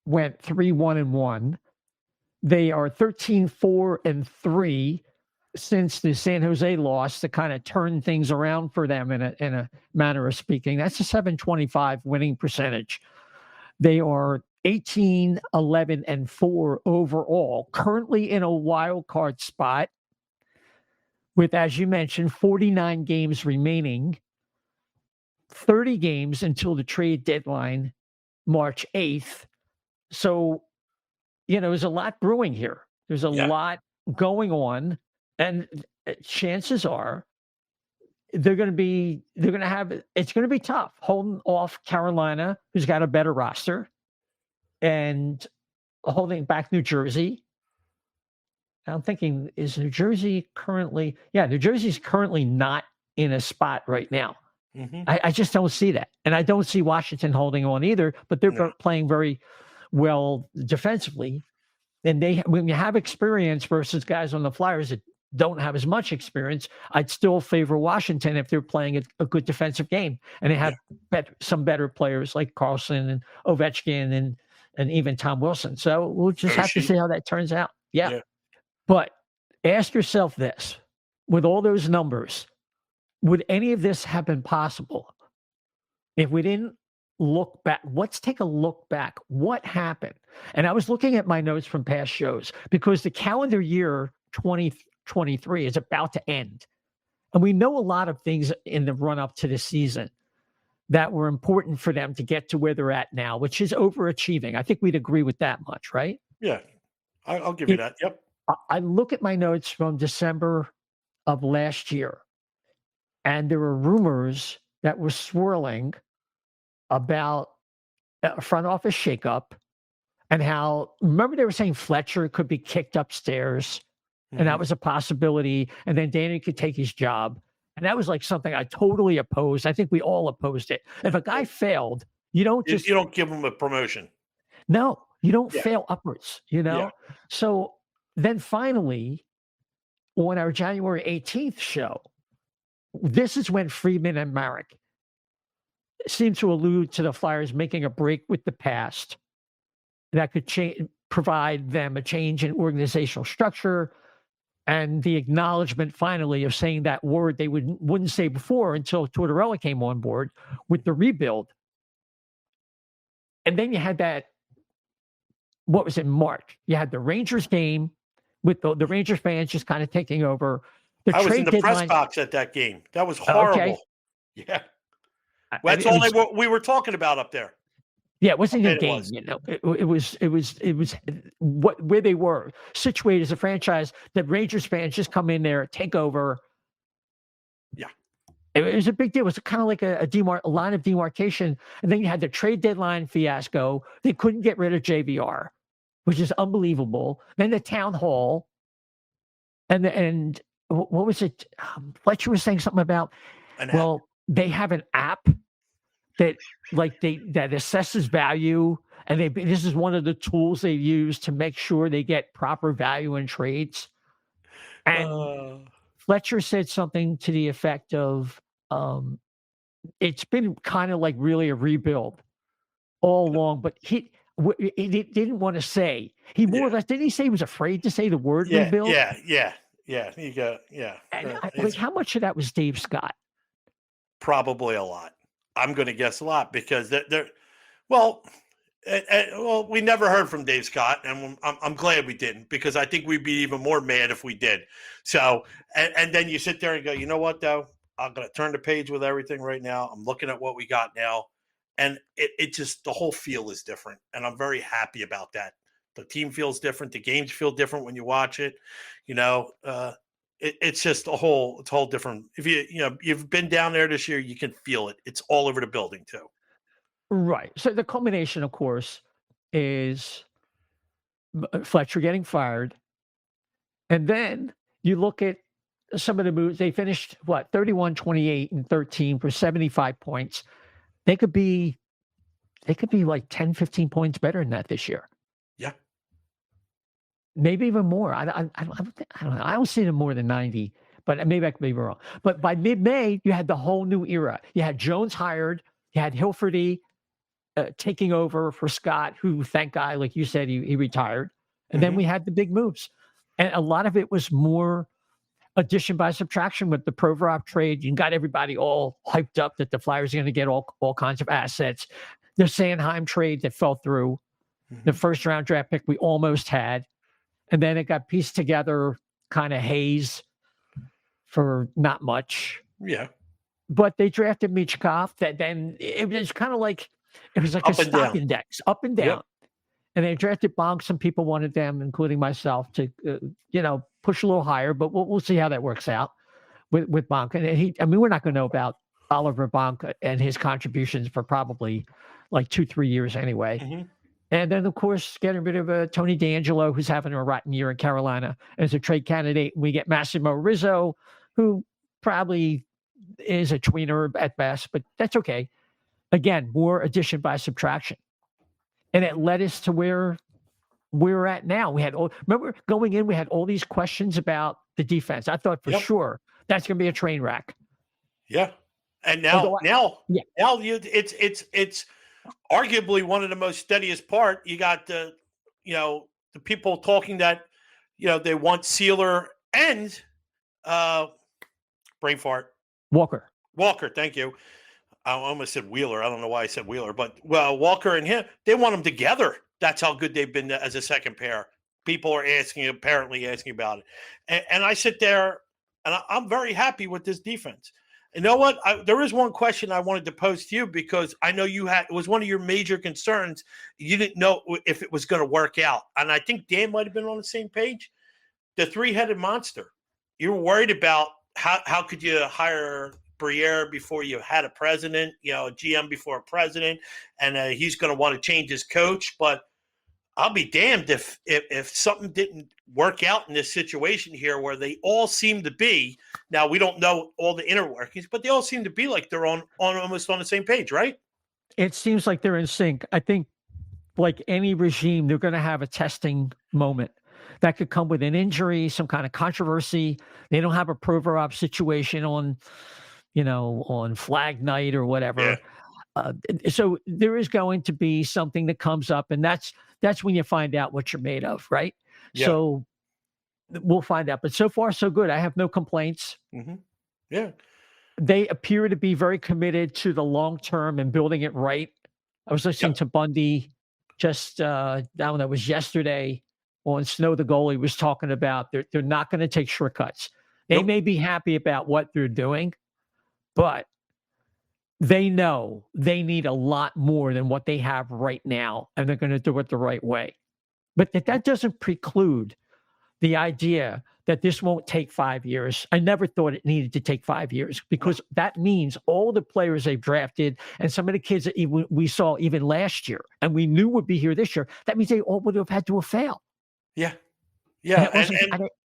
went 3-1-1. They are 13-4-3 since the San Jose loss to kind of turn things around for them in a manner of speaking. That's a .725 winning percentage. They are 18-11-4 overall, currently in a wild card spot with, as you mentioned, 49 games remaining. 30 games until the trade deadline, March 8th. So, there's a lot brewing here. There's a lot going on. And chances are, it's going to be tough holding off Carolina, who's got a better roster, and holding back New Jersey. I'm thinking, is New Jersey currently? Yeah, New Jersey's currently not in a spot right now. Mm-hmm. I just don't see that. And I don't see Washington holding on either, but they're playing very well defensively. And when you have experience versus guys on the Flyers that don't have as much experience, I'd still favor Washington if they're playing a good defensive game. And they have some better players like Carlson and Ovechkin and even Tom Wilson. So we'll just have to see how that turns out. Yeah. But ask yourself this, with all those numbers, would any of this have been possible if we didn't look back? Let's take a look back. What happened? And I was looking at my notes from past shows because the calendar year 2023 is about to end. And we know a lot of things in the run up to the season that were important for them to get to where they're at now, which is overachieving. I think we'd agree with that much, right? Yeah, I'll give you that. Yep. I look at my notes from December of last year, and there were rumors that were swirling about a front office shakeup and how, remember they were saying Fletcher could be kicked upstairs, and that was a possibility, and then Danny could take his job. And that was like something I totally opposed. I think we all opposed it. If a guy failed, you don't give him a promotion. No, you don't fail upwards, So then finally, on our January 18th show, this is when Friedman and Marek seem to allude to the Flyers making a break with the past that could provide them a change in organizational structure and the acknowledgement finally of saying that word they wouldn't say before until Tortorella came on board with the rebuild. And then you had that, what was it, March? You had the Rangers game with the Rangers fans just kind of taking over. I was in the press box at that game. That was horrible. Okay. Yeah. Well, that's all we were talking about up there. Yeah, it wasn't a game, It was where they were situated as a franchise. The Rangers fans just come in there, take over. Yeah, it was a big deal. It was kind of like a line of demarcation. And then you had the trade deadline fiasco. They couldn't get rid of JVR, which is unbelievable. Then the town hall, and what was it? Fletcher was saying something about. They have an app that assesses value, and this is one of the tools they use to make sure they get proper value in trades. And Fletcher said something to the effect of, it's been kind of like really a rebuild all along, but he didn't want to say. He more or less, didn't he say he was afraid to say the word rebuild? Yeah. You go, yeah. And how much of that was Dave Scott? Probably a lot. I'm going to guess a lot because we never heard from Dave Scott, and I'm glad we didn't, because I think we'd be even more mad if we did. So, and then you sit there and go, you know what, though? I'm going to turn the page with everything right now. I'm looking at what we got now, and it just, the whole feel is different, and I'm very happy about that. The team feels different. The games feel different when you watch it. It's just it's whole different. If you've been down there this year, you can feel it. It's all over the building too. Right. So the culmination, of course, is Fletcher getting fired. And then you look at some of the moves. They finished 31, 28, and 13 for 75 points. They could be like 10, 15 points better than that this year. Yeah. Maybe even more. I don't know. I don't see them more than 90, but maybe I could be wrong. But by mid-May, you had the whole new era. You had Jones hired. You had Hilferty taking over for Scott, who, thank God, like you said, he retired. And then we had the big moves. And a lot of it was more addition by subtraction with the Provorov trade. You got everybody all hyped up that the Flyers are going to get all kinds of assets. The Sanheim trade that fell through. The first round draft pick we almost had. And then it got pieced together, kind of haze for not much. Yeah. But they drafted Michkov. That then it was kind of like a stock index, up and down. Yep. And they drafted Bonk. Some people wanted them, including myself, to push a little higher. But we'll see how that works out. with Bonk. And we're not going to know about Oliver Bonk and his contributions for probably like 2-3 years anyway. Mhm. And then, of course, getting rid of Tony D'Angelo, who's having a rotten year in Carolina as a trade candidate. We get Massimo Rizzo, who probably is a tweener at best, but that's okay. Again, more addition by subtraction. And it led us to where we're at now. Remember going in, we had all these questions about the defense. I thought for sure that's going to be a train wreck. Yeah. And Although now it's arguably one of the most steadiest part. You got the people talking that, they want Sealer and brain fart. Walker. Thank you. I almost said Wheeler. I don't know why I said Wheeler, but Walker and him, they want them together. That's how good they've been as a second pair. People are apparently asking about it. And I sit there and I'm very happy with this defense. You know what? There is one question I wanted to pose to you because I know it was one of your major concerns. You didn't know if it was going to work out. And I think Dan might have been on the same page. The three-headed monster. You were worried about how could you hire Briere before you had a president, a GM before a president, and he's going to want to change his coach. But I'll be damned if something didn't work out in this situation here where they all seem to be. Now, we don't know all the inner workings, but they all seem to be like they're on almost on the same page, right? It seems like they're in sync. I think like any regime, they're going to have a testing moment. That could come with an injury, some kind of controversy. They don't have a Provorov situation on flag night or whatever. Yeah. So there is going to be something that comes up, and that's when you find out what you're made of, right? Yeah. So we'll find out. But so far, so good. I have no complaints. Mm-hmm. Yeah. They appear to be very committed to the long term and building it right. I was listening to Bundy just, it was yesterday on Snow the Goalie was talking about they're not going to take shortcuts. They may be happy about what they're doing, but they know they need a lot more than what they have right now, and they're going to do it the right way. But that doesn't preclude the idea that this won't take 5 years. I never thought it needed to take 5 years because that means all the players they've drafted and some of the kids that we saw even last year and we knew would be here this year, that means they all would have had to have failed. Yeah. Yeah.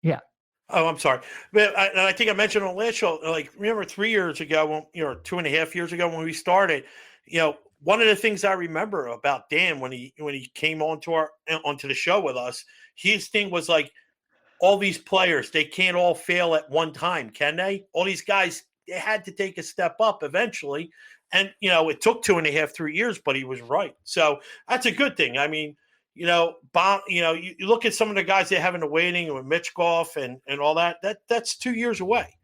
Yeah. Oh, I'm sorry. But I think I mentioned on the last show, like, remember 3 years ago, 2.5 years ago when we started, one of the things I remember about Dan when he came onto the show with us, his thing was like, all these players, they can't all fail at one time, can they? All these guys, they had to take a step up eventually. And, it took 2.5, 3 years, but he was right. So that's a good thing. I mean, Bonk, you look at some of the guys they have in the waiting with Michkov and all that's 2 years away.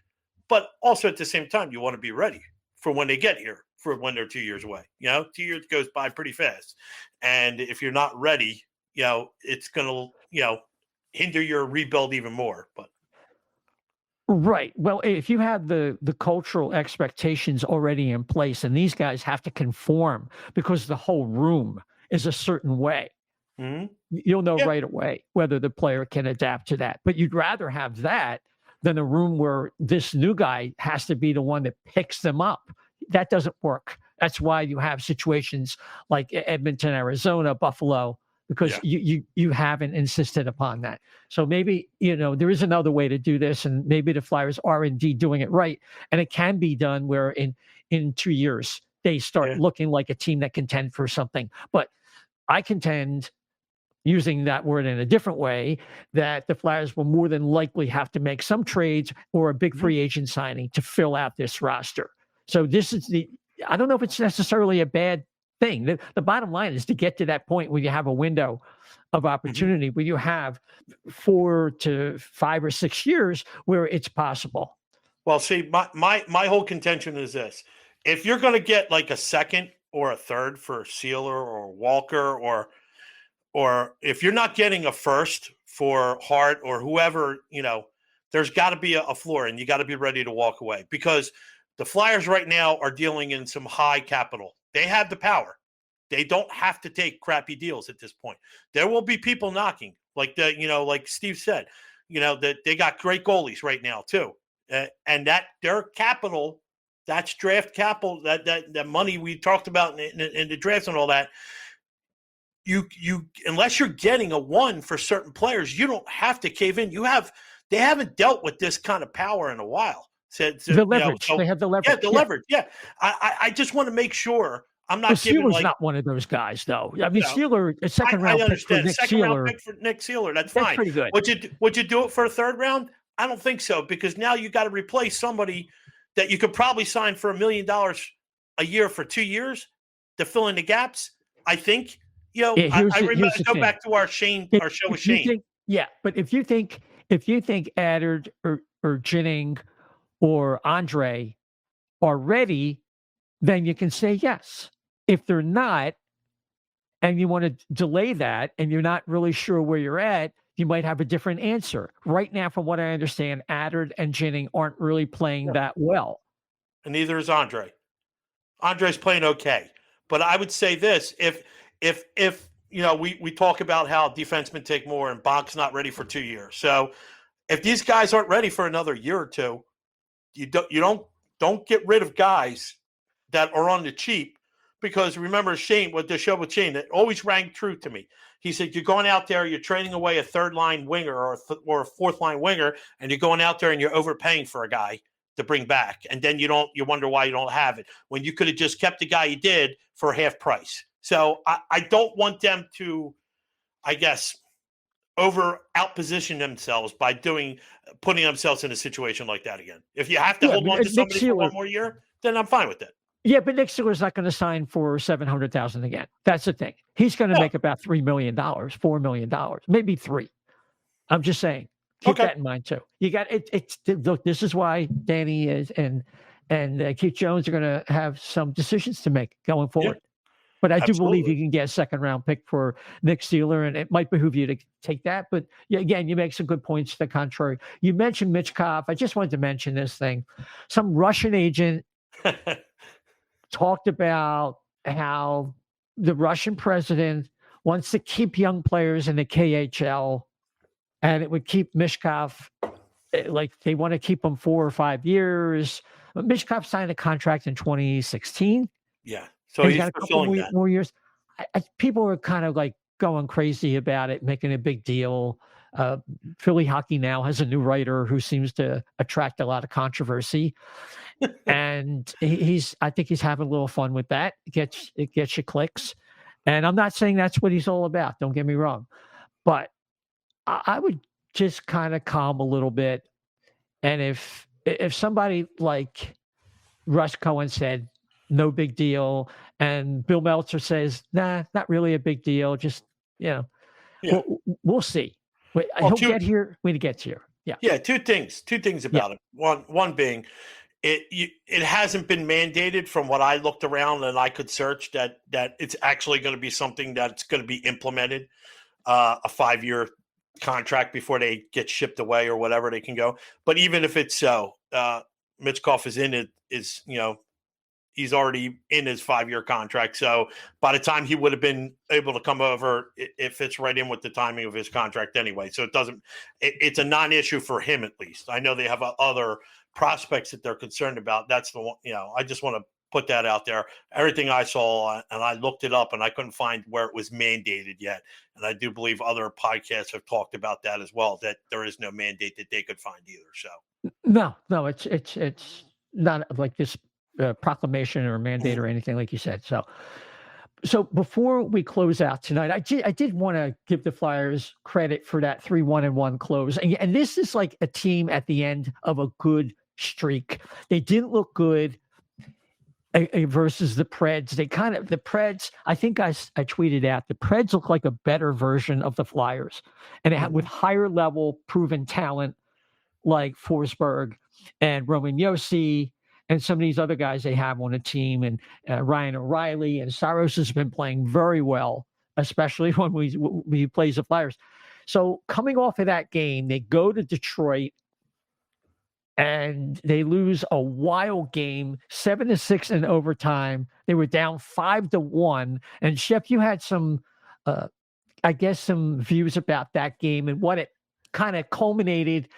But also at the same time, you want to be ready for when they get here, for when they're 2 years away. 2 years goes by pretty fast. And if you're not ready, it's going to, hinder your rebuild even more. But right. Well, if you have the cultural expectations already in place and these guys have to conform because the whole room is a certain way, mm-hmm. You'll know right away whether the player can adapt to that. But you'd rather have that than a room where this new guy has to be the one that picks them up. That doesn't work. That's why you have situations like Edmonton, Arizona, Buffalo, because you haven't insisted upon that. So maybe, there is another way to do this, and maybe the Flyers are indeed doing it right. And it can be done where in 2 years they start looking like a team that contend for something. But I contend, using that word in a different way, that the Flyers will more than likely have to make some trades or a big free agent signing to fill out this roster. So this is I don't know if it's necessarily a bad thing. The bottom line is to get to that point where you have a window of opportunity, where you have 4 to 5 or 6 years where it's possible. Well, see, my whole contention is this. If you're going to get like a second or a third for Sealer or Walker, or if you're not getting a first for Hart or whoever, there's got to be a floor, and you got to be ready to walk away, because the Flyers right now are dealing in some high capital. They have the power. They don't have to take crappy deals at this point. There will be people knocking, like like Steve said, that they got great goalies right now too. And that their capital, that's draft capital, that money we talked about in the draft and all that. You unless you're getting a one for certain players, you don't have to cave in. They haven't dealt with this kind of power in a while. The leverage. They have the leverage. Yeah, the leverage. Yeah. I just want to make sure I'm not giving Sealer's not one of those guys, though. I mean, Sealer, a second round pick for Nick Sealer. Pick for Nick Sealer. That's fine. Pretty good. Would you do it for a third round? I don't think so, because now you got to replace somebody that you could probably sign for $1 million a year for 2 years to fill in the gaps. I think. I remember go back to our show with Shane. But if you think Addard or Jennings or Andre are ready, then you can say yes. If they're not, and you want to delay that, and you're not really sure where you're at, you might have a different answer. Right now, from what I understand, Addard and Jennings aren't really playing that well. And neither is Andre. Andre's playing okay. But I would say this, if we talk about how defensemen take more and Bonk's not ready for 2 years. So if these guys aren't ready for another year or two, you don't get rid of guys that are on the cheap, because remember Shane, what the show with Shane, that always rang true to me. He said, you're going out there, you're trading away a third line winger or a fourth line winger, and you're going out there and you're overpaying for a guy to bring back. And then you wonder why you don't have it, when you could have just kept the guy you did for half price. So I don't want them to, I guess, outposition themselves by putting themselves in a situation like that again. If you have to hold on to somebody for one more year, then I'm fine with it. Yeah, but Nick Sealer's not going to sign for $700,000 again. That's the thing. He's going to make about $3 million, $4 million, maybe $3 million. I'm just saying. Keep that in mind too. You got it. Look, this is why Danny is and Keith Jones are going to have some decisions to make going forward. Yeah. But I do believe you can get a second round pick for Nick Sealer, and it might behoove you to take that. But again, you make some good points to the contrary. You mentioned Michkov. I just wanted to mention this thing. Some Russian agent talked about how the Russian president wants to keep young players in the KHL, and it would keep Michkov, like they want to keep him 4 or 5 years. But Michkov signed a contract in 2016. Yeah. So he's got a couple more years. People are kind of like going crazy about it, making a big deal. Philly Hockey Now has a new writer who seems to attract a lot of controversy. And I think he's having a little fun with that. It gets you clicks. And I'm not saying that's what he's all about. Don't get me wrong. But I would just kind of calm a little bit. And if somebody like Russ Cohen said, no big deal, and Bill Meltzer says, nah, not really a big deal. Just, we'll see. He'll get here when he gets here. Yeah. Yeah. Two things about it. One being, it hasn't been mandated from what I looked around and I could search that it's actually going to be something that's going to be implemented, a 5-year contract before they get shipped away or whatever they can go. But even if it's so, Michkov is he's already in his 5-year contract. So by the time he would have been able to come over, it fits right in with the timing of his contract anyway. So it's a non-issue for him, at least. I know they have other prospects that they're concerned about. That's the one, I just want to put that out there. Everything I saw, and I looked it up and I couldn't find where it was mandated yet. And I do believe other podcasts have talked about that as well, that there is no mandate that they could find either. So no, it's not like this proclamation or mandate or anything like you said. So before we close out tonight, I did want to give the Flyers credit for that 3-1-1 close. And this is like a team at the end of a good streak. They didn't look good versus the Preds. The Preds, I think I tweeted out, the Preds look like a better version of the Flyers, and with higher level proven talent like Forsberg and Roman Josi and some of these other guys they have on the team, and Ryan O'Reilly and Saros has been playing very well, especially when we plays the Flyers. So coming off of that game, they go to Detroit and they lose a wild game, 7-6 in overtime. They were down 5-1. And Shep, you had some views about that game and what it kind of culminated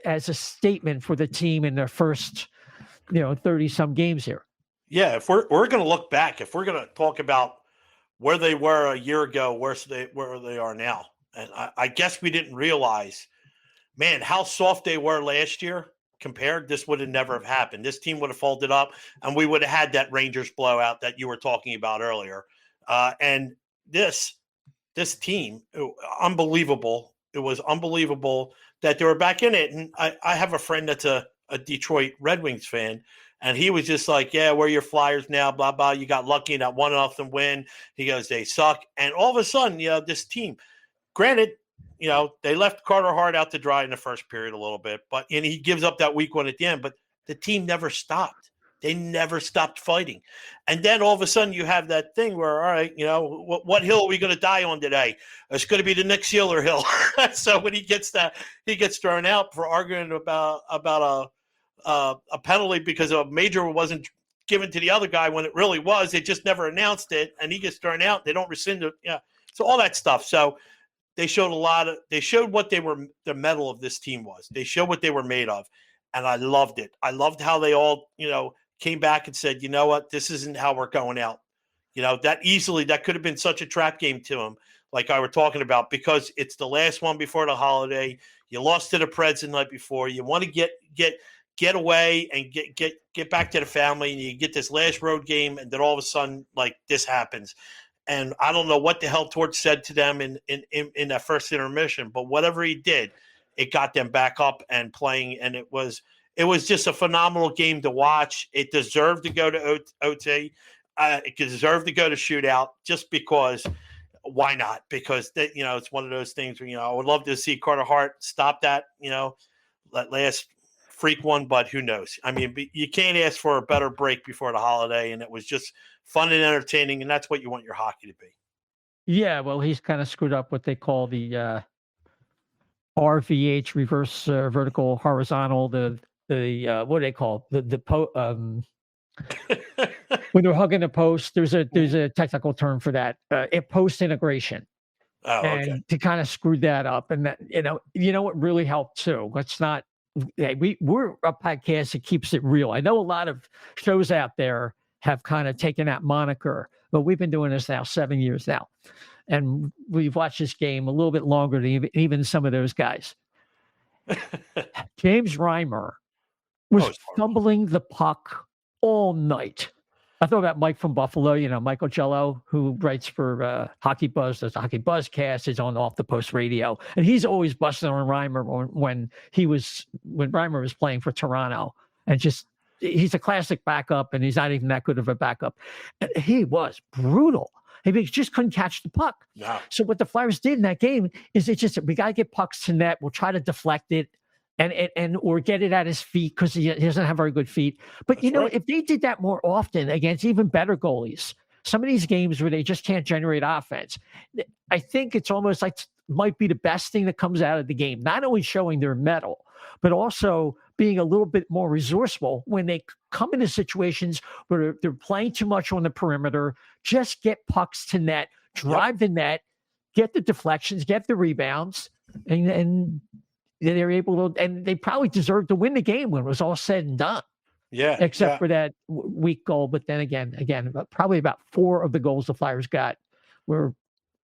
as a statement for the team in their first, 30-some games here. Yeah, if we're going to look back, if we're going to talk about where they were a year ago, where they are now, and I guess we didn't realize, man, how soft they were last year compared. This would have never have happened. This team would have folded up, and we would have had that Rangers blowout that you were talking about earlier. And this team, unbelievable. It was unbelievable that they were back in it. And I have a friend that's a Detroit Red Wings fan, and he was just like, yeah, we're your Flyers now, blah, blah. You got lucky in that 1-0 win. He goes, they suck. And all of a sudden, this team, granted, they left Carter Hart out to dry in the first period a little bit, and he gives up that weak one at the end, but the team never stopped. They never stopped fighting. And then all of a sudden you have that thing where, all right, what hill are we going to die on today? It's going to be the Nick Sealer hill. So when he gets thrown out for arguing about a penalty because a major wasn't given to the other guy when it really was. They just never announced it, and he gets thrown out. They don't rescind it. Yeah. So all that stuff. So they showed what the mettle of this team was. They showed what they were made of. And I loved it. I loved how they all, came back and said, you know what, this isn't how we're going out. That could have been such a trap game to them, like I were talking about, because it's the last one before the holiday. You lost to the Preds the night before. You want to get away and get back to the family, and you get this last road game, and then all of a sudden, like, this happens. And I don't know what the hell Torch said to them in that first intermission, but whatever he did, it got them back up and playing, and it was just a phenomenal game to watch. It deserved to go to OT. It deserved to go to shootout, just because. Why not? Because it's one of those things where I would love to see Carter Hart stop that that last freak one, but who knows? I mean, you can't ask for a better break before the holiday, and it was just fun and entertaining, and that's what you want your hockey to be. Yeah, well, he's kind of screwed up what they call the RVH, reverse vertical horizontal. The what do they call when they're hugging the post? There's a technical term for that. Post integration. Oh, okay. And to kind of screw that up, and that what really helped too. Let's not. We're a podcast that keeps it real. I know a lot of shows out there have kind of taken that moniker, but we've been doing this now 7 years now. And we've watched this game a little bit longer than even some of those guys. James Reimer was fumbling the puck all night. I thought about Mike from Buffalo, Michael Jello, who writes for Hockey Buzz, does the Hockey Buzzcast, is on Off the Post Radio. And he's always busting on Reimer when Reimer was playing for Toronto. And he's a classic backup, and he's not even that good of a backup. And he was brutal. He just couldn't catch the puck. No. So what the Flyers did in that game is we got to get pucks to net. We'll try to deflect it and or get it at his feet, because he doesn't have very good feet. But, right. If they did that more often against even better goalies, some of these games where they just can't generate offense, I think it's almost like might be the best thing that comes out of the game. Not only showing their mettle, but also being a little bit more resourceful when they come into situations where they're playing too much on the perimeter. Just get pucks to net, drive the net, get the deflections, get the rebounds, and they're able to, and they probably deserved to win the game when it was all said and done. Yeah. Except for that weak goal. But then again, probably about 4 of the goals the Flyers got were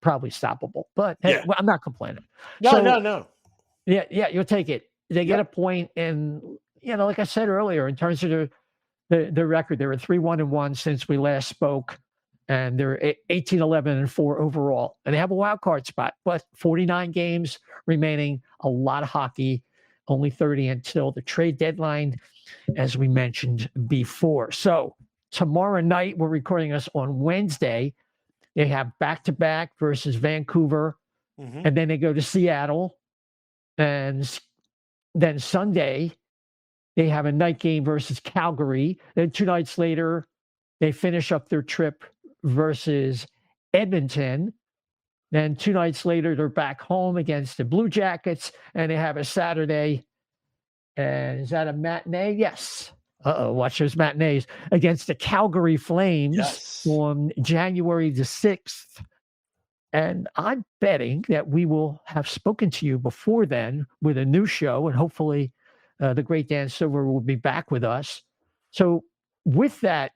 probably stoppable. But hey, I'm not complaining. No. Yeah, you'll take it. They get a point, and like I said earlier, in terms of their record, they were 3-1-1 since we last spoke, and they're 18-11-4 overall, and they have a wild card spot. But 49 games remaining, a lot of hockey, only 30 until the trade deadline, as we mentioned before. So tomorrow night, we're recording this on Wednesday. They have back-to-back versus Vancouver, and then they go to Seattle, and then Sunday, they have a night game versus Calgary. Then 2 nights later, they finish up their trip versus Edmonton. Then 2 nights later, they're back home against the Blue Jackets, and they have a Saturday. And is that a matinee? Yes. Watch those matinees against the Calgary Flames on January the 6th. And I'm betting that we will have spoken to you before then with a new show, and hopefully the great Dan Silver will be back with us. So with that,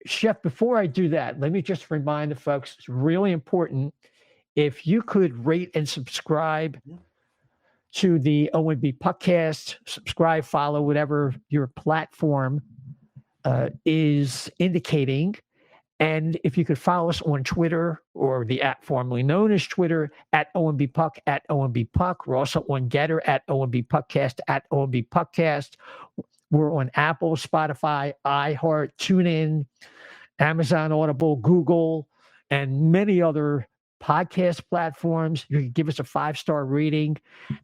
Chef, before I do that, let me just remind the folks, it's really important, if you could rate and subscribe to the O&B Puckcast, subscribe, follow, whatever your platform is indicating. And if you could follow us on Twitter, or the app formerly known as Twitter, at O&B Puck, at O&B Puck. We're also on Getter, at O&B Puckcast, at O&B Puckcast. We're on Apple, Spotify, iHeart, TuneIn, Amazon Audible, Google, and many other podcast platforms. You can give us a 5-star rating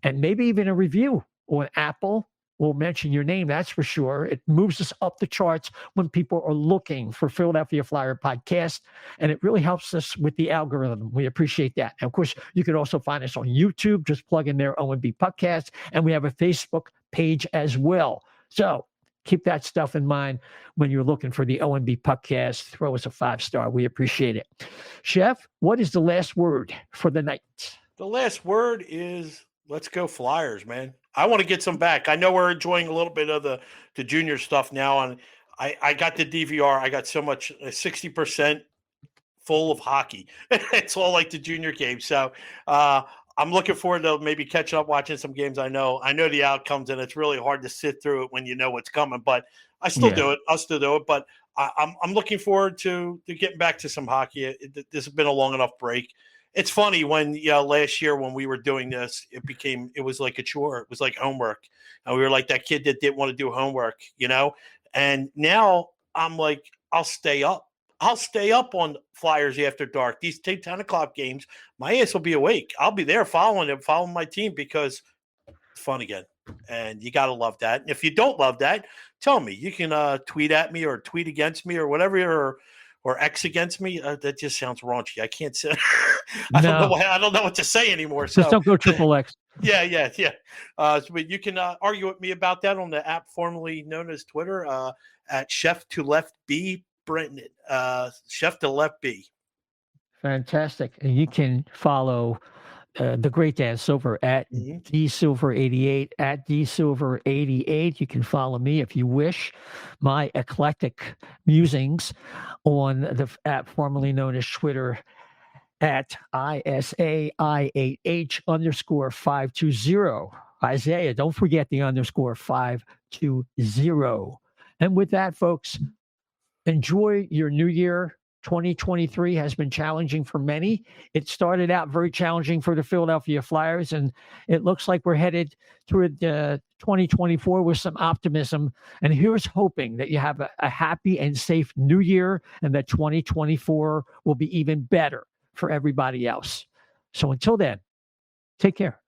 and maybe even a review on Apple. We'll mention your name, that's for sure. It moves us up the charts when people are looking for Philadelphia Flyer podcast, and it really helps us with the algorithm. We appreciate that. And of course, you can also find us on YouTube. Just plug in there O&B Puckcast, and we have a Facebook page as well. So keep that stuff in mind when you're looking for the O&B Puckcast. Throw us a 5-star. We appreciate it. Chef, what is the last word for the night? The last word is let's go Flyers, man. I want to get some back. I know we're enjoying a little bit of the junior stuff now, and I got the DVR. I got so much, 60% full of hockey. It's all like the junior games. So I'm looking forward to maybe catching up, watching some games. I know the outcomes, and it's really hard to sit through it when you know what's coming. But I still do it. I'll still do it. But I'm looking forward to getting back to some hockey. This has been a long enough break. It's funny when last year when we were doing this, it was like a chore. It was like homework, and we were like that kid that didn't want to do homework, And now I'm like, I'll stay up. I'll stay up on Flyers after dark. These 10 o'clock games, my ass will be awake. I'll be there following my team because it's fun again. And you got to love that. And if you don't love that, tell me. You can tweet at me or tweet against me or whatever, or X against me. That just sounds raunchy. I can't say. I don't know what to say anymore. Just don't go triple X. Yeah. But you can argue with me about that on the app formerly known as Twitter at Chef to Left B. Brenton, Chef to Left B. Fantastic. And you can follow the great Dan Silver at DSilver88, at DSilver88. You can follow me if you wish. My eclectic musings on the app formerly known as Twitter at ISAI8H_520. Isaiah, don't forget the _520. And with that, folks, enjoy your new year. 2023 has been challenging for many. It started out very challenging for the Philadelphia Flyers, and it looks like we're headed toward 2024 with some optimism. And here's hoping that you have a happy and safe new year, and that 2024 will be even better for everybody else. So until then, take care.